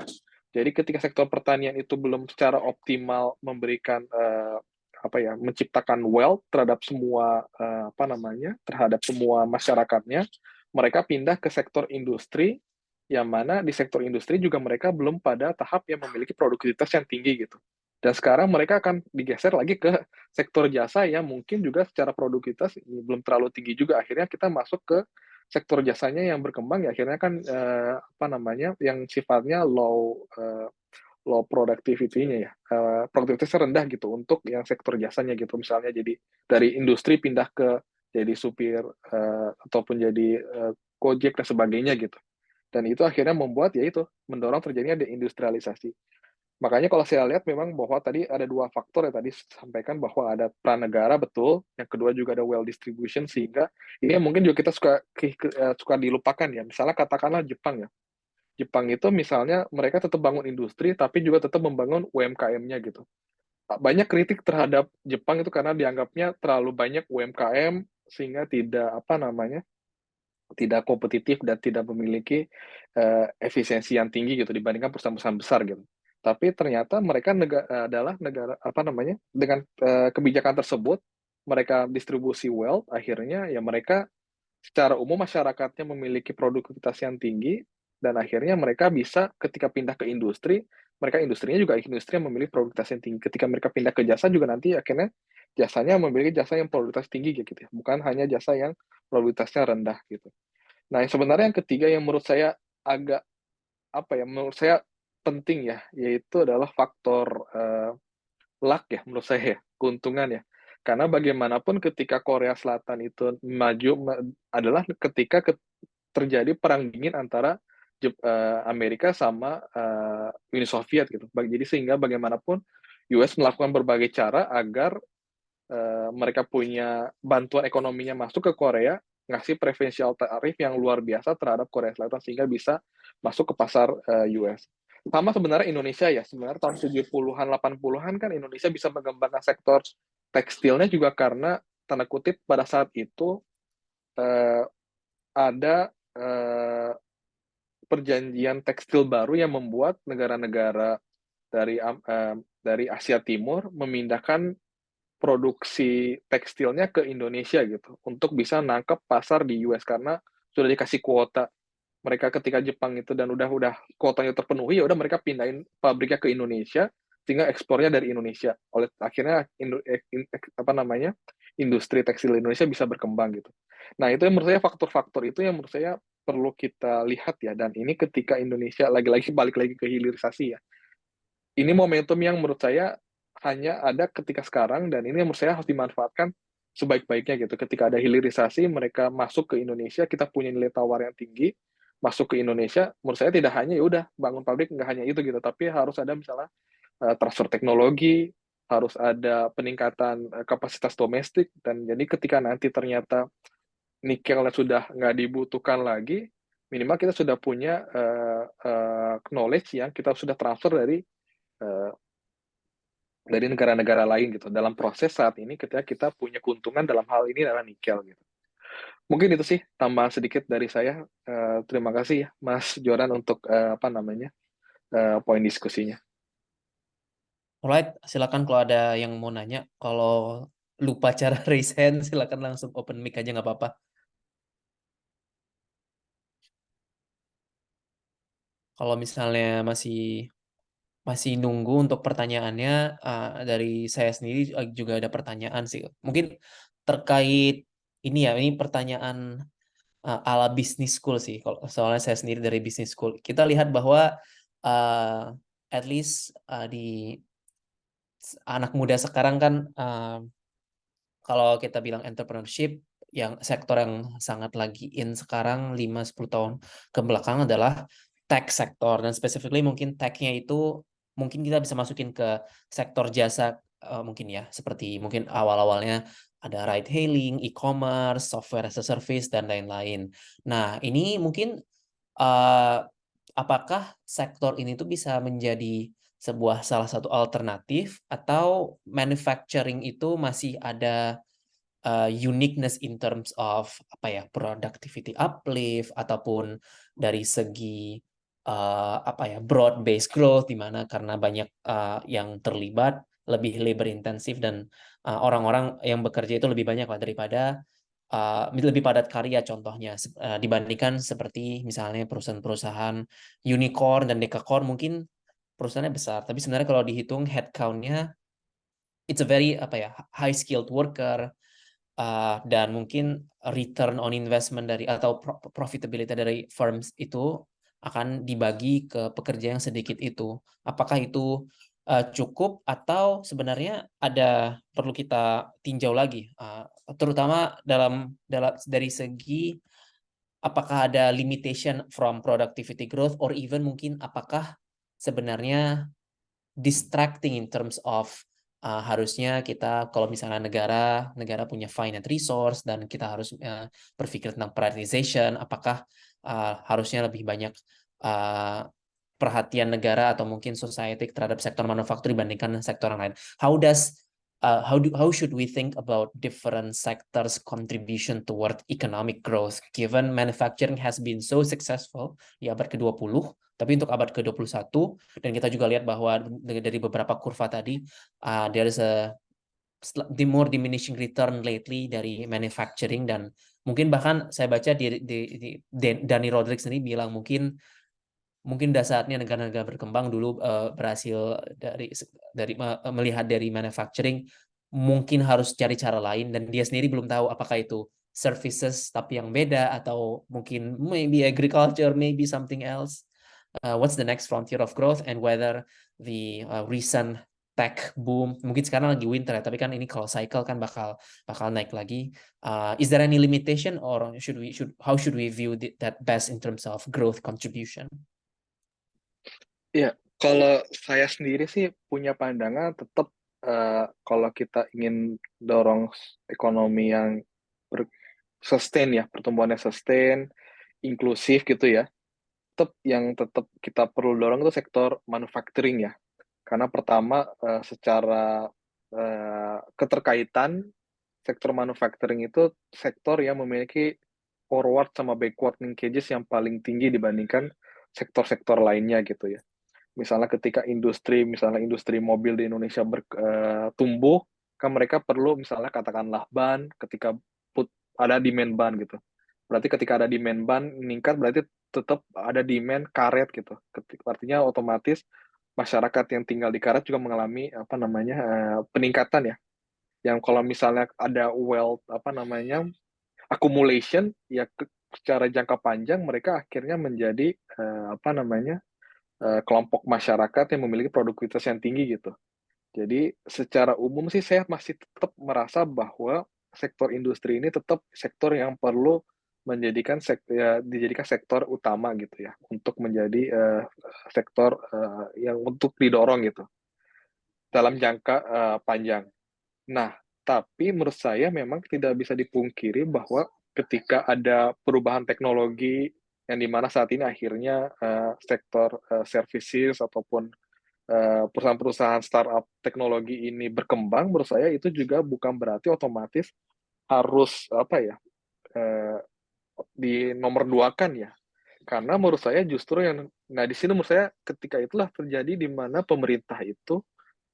[SPEAKER 2] Jadi ketika sektor pertanian itu belum secara optimal memberikan menciptakan wealth terhadap semua terhadap semua masyarakatnya, mereka pindah ke sektor industri, yang mana di sektor industri juga mereka belum pada tahap yang memiliki produktivitas yang tinggi gitu. Dan sekarang mereka akan digeser lagi ke sektor jasa yang mungkin juga secara produktivitas belum terlalu tinggi juga. Akhirnya kita masuk ke sektor jasanya yang berkembang, ya akhirnya kan apa namanya, yang sifatnya low productivity-nya ya, produktivitasnya rendah gitu untuk yang sektor jasanya gitu. Misalnya jadi dari industri pindah ke jadi supir ataupun jadi Gojek dan sebagainya gitu. Dan itu akhirnya membuat ya itu mendorong terjadinya deindustrialisasi. Makanya kalau saya lihat memang bahwa tadi ada dua faktor ya tadi sampaikan bahwa ada peran negara betul, yang kedua juga ada well distribution sehingga ini yang mungkin juga kita suka dilupakan ya. Misalnya katakanlah Jepang ya. Jepang itu misalnya mereka tetap bangun industri tapi juga tetap membangun UMKM-nya gitu. Banyak kritik terhadap Jepang itu karena dianggapnya terlalu banyak UMKM sehingga tidak apa namanya tidak kompetitif dan tidak memiliki efisiensi yang tinggi gitu dibandingkan perusahaan-perusahaan besar gitu. Tapi ternyata mereka adalah negara apa namanya dengan kebijakan tersebut mereka distribusi wealth akhirnya ya mereka secara umum masyarakatnya memiliki produktivitas yang tinggi dan akhirnya mereka bisa ketika pindah ke industri mereka industrinya juga industri yang memiliki produktivitas yang tinggi. Ketika mereka pindah ke jasa juga nanti akhirnya jasanya memiliki jasa yang produktivitas tinggi gitu ya, bukan hanya jasa yang produktivitasnya rendah gitu. Nah, yang sebenarnya yang ketiga yang menurut saya agak apa ya, menurut saya penting ya, yaitu adalah faktor luck ya menurut saya ya, keuntungan ya. Karena bagaimanapun ketika Korea Selatan itu adalah ketika terjadi perang dingin antara Amerika sama Uni Soviet gitu. Jadi sehingga bagaimanapun US melakukan berbagai cara agar mereka punya bantuan ekonominya masuk ke Korea, ngasih preferential tarif yang luar biasa terhadap Korea Selatan sehingga bisa masuk ke pasar US. Sama sebenarnya Indonesia ya, sebenarnya tahun 70-an, 80-an kan Indonesia bisa mengembangkan sektor tekstilnya juga karena tanda kutip pada saat itu ada perjanjian tekstil baru yang membuat negara-negara dari Asia Timur memindahkan produksi tekstilnya ke Indonesia gitu untuk bisa nangkep pasar di US karena sudah dikasih kuota. Mereka ketika Jepang itu dan udah kuotanya terpenuhi ya udah mereka pindahin pabriknya ke Indonesia sehingga ekspornya dari Indonesia. Oleh akhirnya apa namanya? Industri tekstil Indonesia bisa berkembang gitu. Nah, itu yang menurut saya faktor-faktor itu yang menurut saya perlu kita lihat ya dan ini ketika Indonesia lagi-lagi balik lagi ke hilirisasi ya. Ini momentum yang menurut saya hanya ada ketika sekarang dan ini menurut saya harus dimanfaatkan sebaik-baiknya gitu. Ketika ada hilirisasi, mereka masuk ke Indonesia, kita punya nilai tawar yang tinggi, masuk ke Indonesia, menurut saya tidak hanya ya udah bangun pabrik nggak hanya itu gitu, tapi harus ada misalnya transfer teknologi, harus ada peningkatan kapasitas domestik dan jadi ketika nanti ternyata nikelnya sudah nggak dibutuhkan lagi, minimal kita sudah punya knowledge yang kita sudah transfer uh, dari negara-negara lain gitu. Dalam proses saat ini ketika kita punya keuntungan dalam hal ini adalah nikel gitu. Mungkin itu sih tambahan sedikit dari saya. Terima kasih ya Mas Joran untuk apa namanya poin diskusinya.
[SPEAKER 3] Alright, silakan kalau ada yang mau nanya. Kalau lupa cara raise hand, silakan langsung open mic aja nggak apa-apa. Kalau misalnya masih nunggu untuk pertanyaannya, dari saya sendiri juga ada pertanyaan sih. Mungkin terkait ini ya, ini pertanyaan ala business school sih. Kalau soalnya saya sendiri dari business school, kita lihat bahwa at least di anak muda sekarang kan kalau kita bilang entrepreneurship, yang sektor yang sangat lagi in sekarang 5-10 tahun ke belakang adalah tech sektor dan specifically mungkin tech-nya itu mungkin kita bisa masukin ke sektor jasa mungkin ya seperti mungkin awal-awalnya ada ride hailing, e-commerce, software as a service dan lain-lain. Nah, ini mungkin apakah sektor ini tuh bisa menjadi sebuah salah satu alternatif atau manufacturing itu masih ada uniqueness in terms of apa ya productivity uplift ataupun dari segi apa ya broad based growth di mana karena banyak yang terlibat lebih labor intensif dan orang-orang yang bekerja itu lebih banyak lah daripada lebih padat karya contohnya dibandingkan seperti misalnya perusahaan-perusahaan unicorn dan dekakorn mungkin perusahaannya besar, tapi sebenarnya kalau dihitung headcount-nya, it's a very high skilled worker, dan mungkin return on investment dari atau profitability dari firms itu akan dibagi ke pekerja yang sedikit itu. Apakah itu cukup atau sebenarnya perlu kita tinjau lagi, terutama dari segi apakah ada limitation from productivity growth, or even mungkin apakah sebenarnya distracting in terms of harusnya kita kalau misalnya negara punya finite resource dan kita harus berpikir tentang prioritization, apakah harusnya lebih banyak perhatian negara atau mungkin society terhadap sektor manufaktur dibandingkan sektor yang lain. How should we think about different sectors' contribution toward economic growth, given manufacturing has been so successful di abad ke-20, tapi untuk abad ke-21, dan kita juga lihat bahwa dari beberapa kurva tadi, there is the more diminishing return lately dari manufacturing, dan mungkin bahkan saya baca Dani Rodrik sendiri bilang mungkin udah saatnya negara-negara berkembang dulu berhasil melihat dari manufacturing, mungkin harus cari cara lain, dan dia sendiri belum tahu apakah itu services tapi yang beda atau mungkin maybe agriculture, maybe something else. What's the next frontier of growth, and whether the recent tech boom, mungkin sekarang lagi winter ya, tapi kan ini kalau cycle kan bakal naik lagi. Is there any limitation, or how should we view that best in terms of growth contribution?
[SPEAKER 2] Ya, kalau saya sendiri sih punya pandangan tetap kalau kita ingin dorong ekonomi yang sustain ya, pertumbuhannya sustain, inklusif gitu ya, tetap kita perlu dorong itu sektor manufacturing ya. Karena pertama secara keterkaitan sektor manufacturing itu sektor yang memiliki forward sama backward linkages yang paling tinggi dibandingkan sektor-sektor lainnya gitu ya. Misalnya ketika misalnya industri mobil di Indonesia tumbuh, kan mereka perlu misalnya katakanlah ban, ketika ada demand ban gitu. Berarti ketika ada demand ban meningkat, berarti tetap ada demand karet gitu. Artinya otomatis masyarakat yang tinggal di karet juga mengalami peningkatan ya. Yang kalau misalnya ada wealth accumulation ya secara jangka panjang mereka akhirnya menjadi kelompok masyarakat yang memiliki produktivitas yang tinggi gitu. Jadi secara umum sih saya masih tetap merasa bahwa sektor industri ini tetap sektor yang perlu dijadikan sektor utama gitu ya, untuk menjadi sektor yang untuk didorong gitu dalam jangka panjang. Nah, tapi menurut saya memang tidak bisa dipungkiri bahwa ketika ada perubahan teknologi yang dimana saat ini akhirnya sektor services ataupun perusahaan-perusahaan startup teknologi ini berkembang, menurut saya itu juga bukan berarti otomatis harus di nomor duakan ya. Karena menurut saya justru di sini menurut saya ketika itulah terjadi di mana pemerintah itu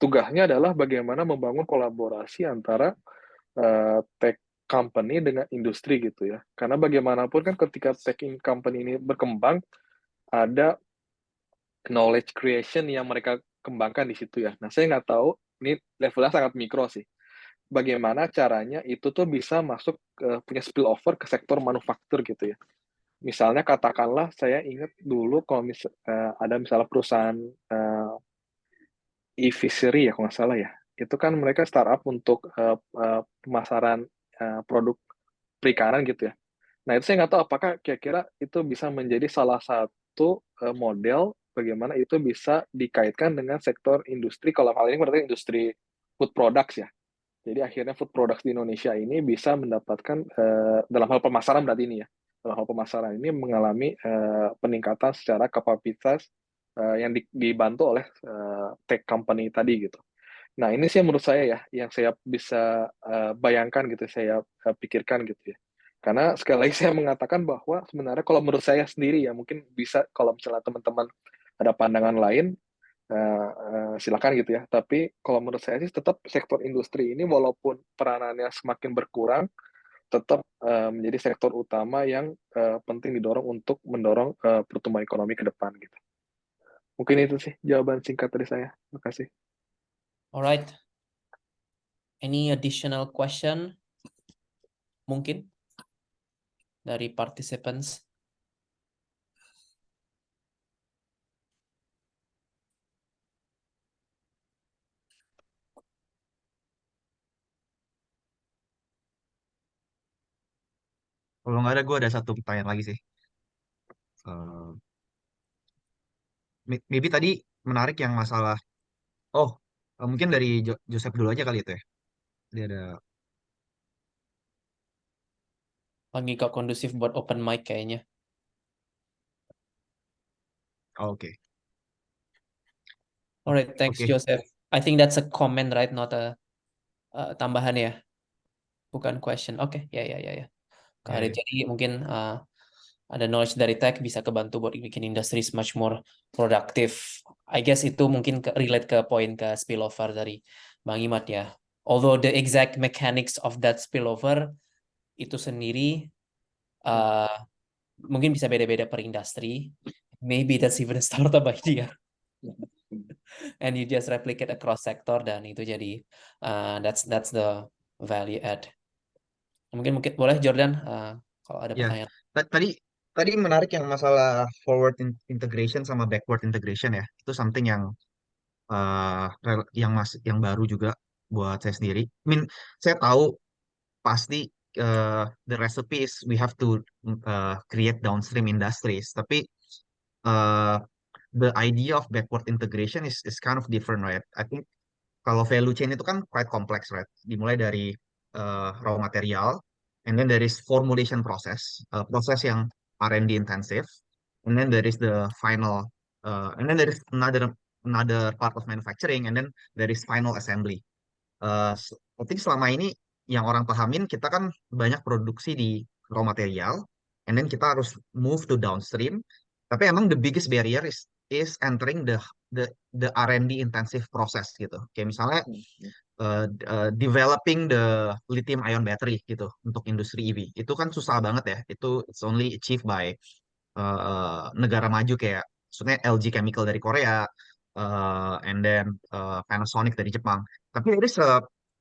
[SPEAKER 2] tugasnya adalah bagaimana membangun kolaborasi antara tech company dengan industri gitu ya. Karena bagaimanapun kan ketika tech company ini berkembang, ada knowledge creation yang mereka kembangkan di situ ya. Nah, saya nggak tahu, ini levelnya sangat mikro sih. Bagaimana caranya itu tuh bisa masuk punya spillover ke sektor manufaktur gitu ya. Misalnya katakanlah saya ingat dulu kalau ada misalnya perusahaan e-fishery ya kalau nggak salah ya. Itu kan mereka startup untuk pemasaran produk perikanan gitu ya. Nah, itu saya nggak tahu apakah kira-kira itu bisa menjadi salah satu model bagaimana itu bisa dikaitkan dengan sektor industri. Kalau hal ini berarti industri food products ya. Jadi akhirnya food products di Indonesia ini bisa mendapatkan dalam hal pemasaran berarti ini ya. Dalam hal pemasaran ini mengalami peningkatan secara kapasitas yang dibantu oleh tech company tadi gitu. Nah, ini sih menurut saya ya, yang saya bisa bayangkan gitu, saya pikirkan gitu ya. Karena sekali lagi saya mengatakan bahwa sebenarnya kalau menurut saya sendiri ya, mungkin bisa kalau misalnya teman-teman ada pandangan lain, silakan gitu ya. Tapi kalau menurut saya sih tetap sektor industri ini walaupun peranannya semakin berkurang, tetap menjadi sektor utama yang penting didorong untuk mendorong pertumbuhan ekonomi ke depan gitu. Mungkin itu sih jawaban singkat dari saya. Terima kasih.
[SPEAKER 3] Alright. Any additional question? Mungkin dari participants?
[SPEAKER 4] Kalau nggak ada, gue ada satu pertanyaan lagi sih. Eh, maybe tadi menarik yang masalah, oh, mungkin dari Joseph dulu aja kali itu ya. Dia ada,
[SPEAKER 3] Lagi gak kondusif buat open mic kayaknya.
[SPEAKER 4] oh, oke.
[SPEAKER 3] Alright, thanks
[SPEAKER 4] Oke.
[SPEAKER 3] Joseph. I think that's a comment, right? Not a tambahan ya, bukan question. Oke, ya.
[SPEAKER 4] Ya,
[SPEAKER 3] Karir.
[SPEAKER 4] ya.
[SPEAKER 3] Jadi mungkin ada knowledge dari tech bisa kebantu buat bikin industri much more productive. I guess itu mungkin relate ke poin ke spillover dari Bang Imad ya. Although the exact mechanics of that spillover itu sendiri mungkin bisa beda-beda per industri. Maybe that's even a startup idea. And you just replicate across sector dan itu jadi that's the value add. Mungkin boleh Jordan kalau ada
[SPEAKER 4] Ya,
[SPEAKER 3] pertanyaan.
[SPEAKER 4] tadi tadi menarik yang masalah forward integration sama backward integration ya. Itu something yang yang baru juga buat saya sendiri. I mean, saya tahu pasti the recipe is we have to create downstream industries, tapi uh, the idea of backward integration is kind of different, right? I think kalau value chain itu kan quite complex, right? Dimulai dari raw material, and then there is formulation process, proses yang R&D intensive, and then there is the final, and then there is another part of manufacturing, and then there is final assembly. I think selama ini yang orang pahamin kita kan banyak produksi di raw material, and then kita harus move to downstream. Tapi emang the biggest barrier is entering the R&D intensive process gitu. Kayak misalnya developing the lithium ion battery gitu untuk industri EV. Itu kan susah banget ya. It's only achieved by negara maju kayak maksudnya LG Chemical dari Korea, and then Panasonic dari Jepang. Tapi there is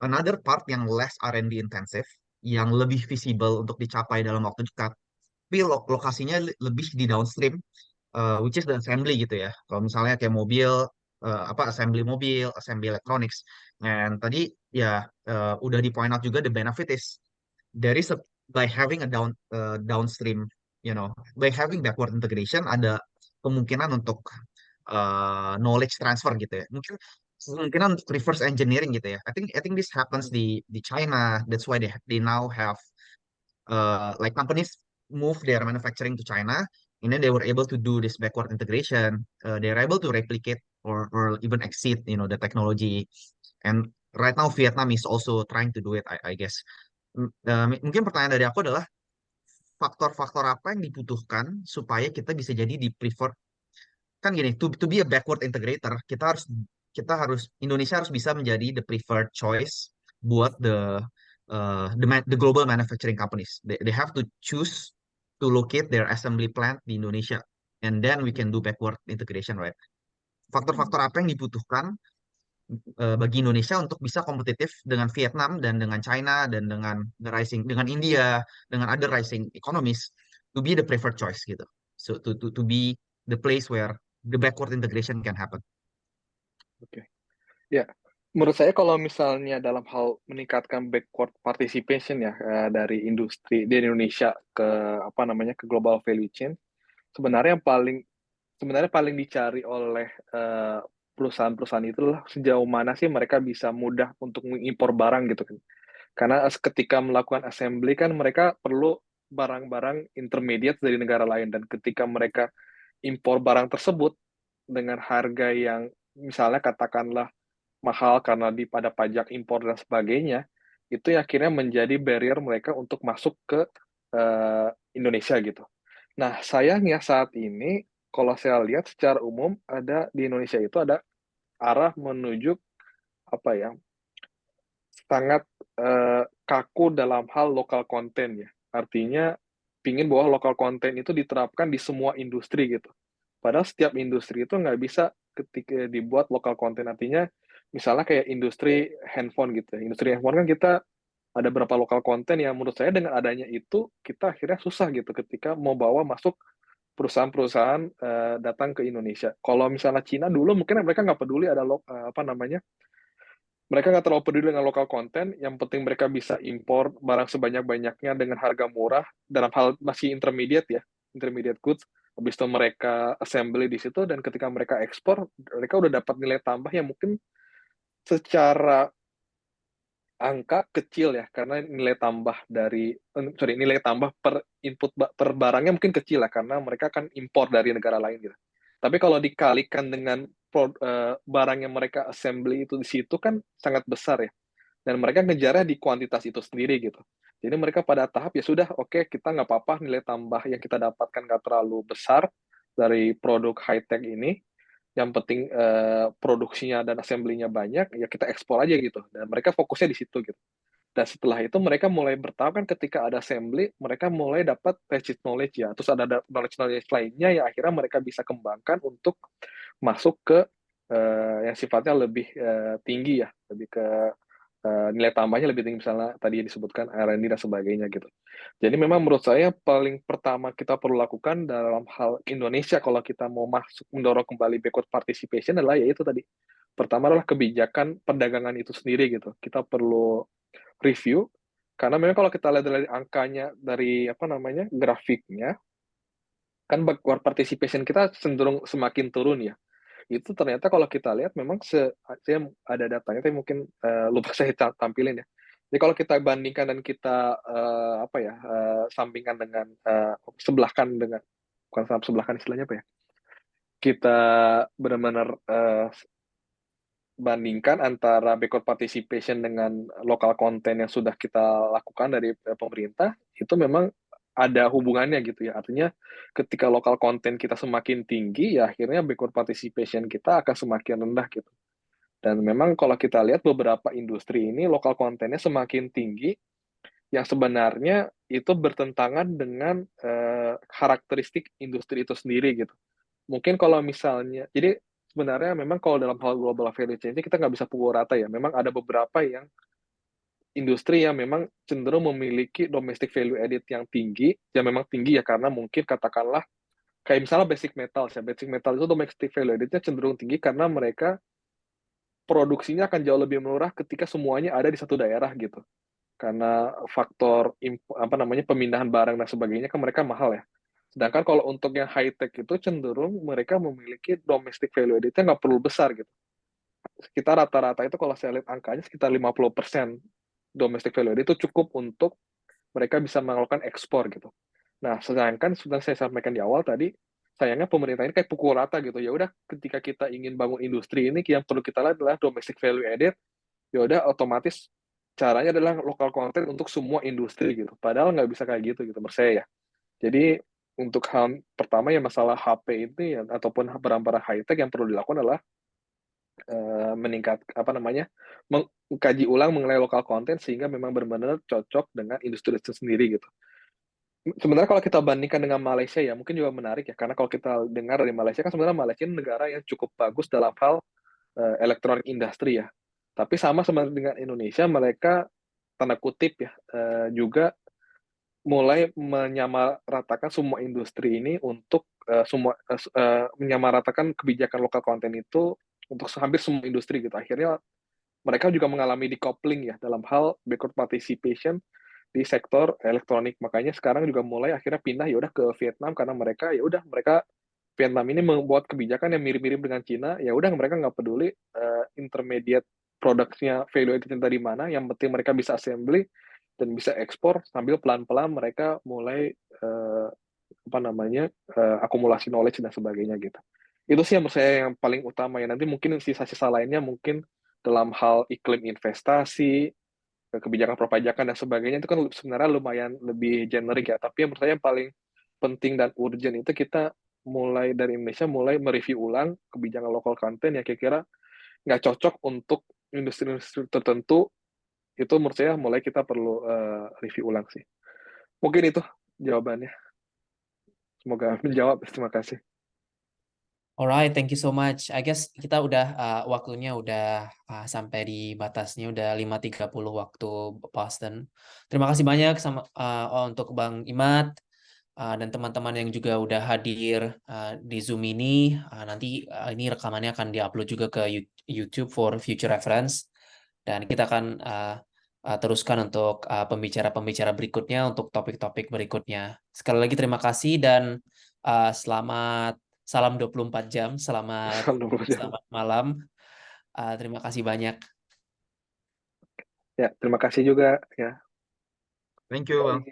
[SPEAKER 4] another part yang less R&D intensive, yang lebih visible untuk dicapai dalam waktu dekat, tapi lokasinya lebih di downstream, which is the assembly gitu ya. Kalau misalnya kayak mobil, assembly mobil, assembly electronics. And tadi ya udah di point out juga the benefit is there is a by having a downstream, by having backward integration ada kemungkinan untuk knowledge transfer gitu ya. Kemungkinan untuk reverse engineering gitu ya. I think this happens di China. That's why they now have like companies move their manufacturing to China, and then they were able to do this backward integration. They're able to replicate or even exceed, the technology. And right now Vietnam is also trying to do it, I guess. Mungkin pertanyaan dari aku adalah faktor-faktor apa yang dibutuhkan supaya kita bisa jadi di prefer, kan gini, to be a backward integrator kita harus Indonesia harus bisa menjadi the preferred choice buat the global manufacturing companies. They have to choose to locate their assembly plant di Indonesia, and then we can do backward integration, right? Faktor-faktor apa yang dibutuhkan bagi Indonesia untuk bisa kompetitif dengan Vietnam dan dengan China dan dengan India, dengan other rising economies, to be the preferred choice gitu. So to be the place where the backward integration can happen.
[SPEAKER 2] Oke. Ya, menurut saya kalau misalnya dalam hal meningkatkan backward participation ya dari industri di Indonesia ke ke global value chain, sebenarnya paling dicari oleh perusahaan-perusahaan itu adalah sejauh mana sih mereka bisa mudah untuk mengimpor barang gitu kan. Karena ketika melakukan assembly kan mereka perlu barang-barang intermediate dari negara lain, dan ketika mereka impor barang tersebut dengan harga yang misalnya katakanlah mahal karena pada pajak impor dan sebagainya, itu yang akhirnya menjadi barrier mereka untuk masuk ke Indonesia gitu. Nah, sayangnya saat ini, kalau saya lihat secara umum, di Indonesia itu ada arah menuju sangat kaku dalam hal lokal konten ya. Artinya, pingin bahwa lokal konten itu diterapkan di semua industri gitu. Padahal setiap industri itu nggak bisa ketika dibuat lokal konten, artinya misalnya kayak industri handphone gitu ya. Industri handphone kan kita ada beberapa lokal konten yang menurut saya dengan adanya itu kita akhirnya susah gitu ketika mau bawa masuk perusahaan-perusahaan datang ke Indonesia. Kalau misalnya Cina dulu mungkin mereka nggak peduli ada apa namanya, mereka nggak terlalu peduli dengan lokal konten, yang penting mereka bisa impor barang sebanyak-banyaknya dengan harga murah, dalam hal masih intermediate ya, intermediate goods, habis itu mereka assembly di situ, dan ketika mereka ekspor, mereka udah dapat nilai tambah yang mungkin secara angka kecil ya, karena nilai tambah nilai tambah per input per barangnya mungkin kecil lah, karena mereka kan impor dari negara lain gitu. Tapi kalau dikalikan dengan barang yang mereka assembly itu di situ kan sangat besar ya, dan mereka ngejarnya di kuantitas itu sendiri gitu. Jadi mereka pada tahap ya sudah, oke, kita nggak apa-apa nilai tambah yang kita dapatkan nggak terlalu besar dari produk high tech ini, yang penting produksinya dan assembly-nya banyak, ya kita ekspor aja gitu. Dan mereka fokusnya di situ gitu. Dan setelah itu mereka mulai bertahap kan, ketika ada assembly, mereka mulai dapat basic knowledge ya. Terus ada knowledge lainnya yang akhirnya mereka bisa kembangkan untuk masuk ke yang sifatnya lebih tinggi ya, lebih ke nilai tambahnya lebih tinggi, misalnya tadi disebutkan R&D dan sebagainya gitu. Jadi memang menurut saya paling pertama kita perlu lakukan dalam hal Indonesia kalau kita mau masuk mendorong kembali backward participation adalah yaitu tadi. Pertama adalah kebijakan perdagangan itu sendiri gitu. Kita perlu review, karena memang kalau kita lihat dari angkanya, dari apa namanya, grafiknya, kan backward participation kita cenderung semakin turun ya. Itu ternyata kalau kita lihat memang saya ada datanya, tapi mungkin lupa saya tampilin ya. Jadi kalau kita bandingkan dan kita apa ya, sambingkan dengan sebelahkan dengan, bukan sebelahkan, istilahnya apa ya? Kita benar-benar bandingkan antara backward participation dengan lokal konten yang sudah kita lakukan dari pemerintah, itu memang ada hubungannya gitu ya. Artinya ketika lokal konten kita semakin tinggi, ya akhirnya backward participation kita akan semakin rendah gitu. Dan memang kalau kita lihat beberapa industri ini lokal kontennya semakin tinggi, yang sebenarnya itu bertentangan dengan karakteristik industri itu sendiri gitu. Mungkin kalau misalnya, jadi sebenarnya memang kalau dalam hal global value chain kita nggak bisa pukul rata ya. Memang ada beberapa yang industri yang memang cenderung memiliki domestic value added yang tinggi, yang memang tinggi ya, karena mungkin katakanlah kayak misalnya basic metal ya. Basic metal itu domestic value added-nya cenderung tinggi karena mereka produksinya akan jauh lebih murah ketika semuanya ada di satu daerah gitu. Karena faktor apa namanya, pemindahan barang dan sebagainya kan mereka mahal ya. Sedangkan kalau untuk yang high tech itu cenderung mereka memiliki domestic value added-nya nggak perlu besar gitu. Sekitar rata-rata itu kalau saya lihat angkanya sekitar 50% domestic value added itu cukup untuk mereka bisa melakukan ekspor gitu. Nah, sedangkan sudah saya sampaikan di awal tadi, sayangnya pemerintah ini kayak pukul rata gitu. Ya udah, ketika kita ingin bangun industri ini, yang perlu kita lihat adalah domestic value added. Ya udah, otomatis caranya adalah lokal content untuk semua industri gitu. Padahal nggak bisa kayak gitu gitu, menurut saya ya. Jadi untuk hal pertama ya, masalah HP ini ya, ataupun barang-barang high tech, yang perlu dilakukan adalah meningkat apa namanya, mengkaji ulang mengenai lokal konten sehingga memang benar-benar cocok dengan industri itu sendiri gitu. Sebenarnya kalau kita bandingkan dengan Malaysia ya, mungkin juga menarik ya, karena kalau kita dengar dari Malaysia kan sebenarnya Malaysia negara yang cukup bagus dalam hal elektronik industri ya. Tapi sama sebenarnya dengan Indonesia, mereka tanda kutip ya, juga mulai menyamaratakan semua industri ini untuk menyamaratakan kebijakan lokal konten itu untuk hampir semua industri gitu. Akhirnya mereka juga mengalami decoupling ya dalam hal backward participation di sektor elektronik. Makanya sekarang juga mulai akhirnya pindah ya udah ke Vietnam, karena mereka ya udah, mereka Vietnam ini membuat kebijakan yang mirip-mirip dengan Cina. Ya udah, mereka nggak peduli intermediate produknya value added dari mana, yang penting mereka bisa assembly dan bisa ekspor, sambil pelan-pelan mereka mulai apa namanya, akumulasi knowledge dan sebagainya gitu. Itu sih yang menurut saya yang paling utama ya. Nanti mungkin sisa-sisa lainnya mungkin dalam hal iklim investasi, kebijakan perpajakan dan sebagainya, itu kan sebenarnya lumayan lebih generik ya. Tapi yang menurut saya yang paling penting dan urgent itu kita mulai dari Indonesia, mulai mereview ulang kebijakan lokal content yang kira-kira nggak cocok untuk industri-industri tertentu. Itu menurut saya mulai kita perlu review ulang sih. Mungkin itu jawabannya. Semoga menjawab. Terima kasih.
[SPEAKER 3] Alright, thank you so much. I guess kita udah waktunya udah sampai di batasnya udah 5.30 waktu Boston. Terima kasih banyak untuk Bang Imad dan teman-teman yang juga udah hadir di Zoom ini. Nanti ini rekamannya akan diupload juga ke YouTube for future reference. Dan kita akan teruskan untuk pembicara-pembicara berikutnya untuk topik-topik berikutnya. Sekali lagi terima kasih dan salam 24 jam, selamat malam. Terima kasih banyak.
[SPEAKER 2] Ya, terima kasih juga ya.
[SPEAKER 4] Thank you, Bang.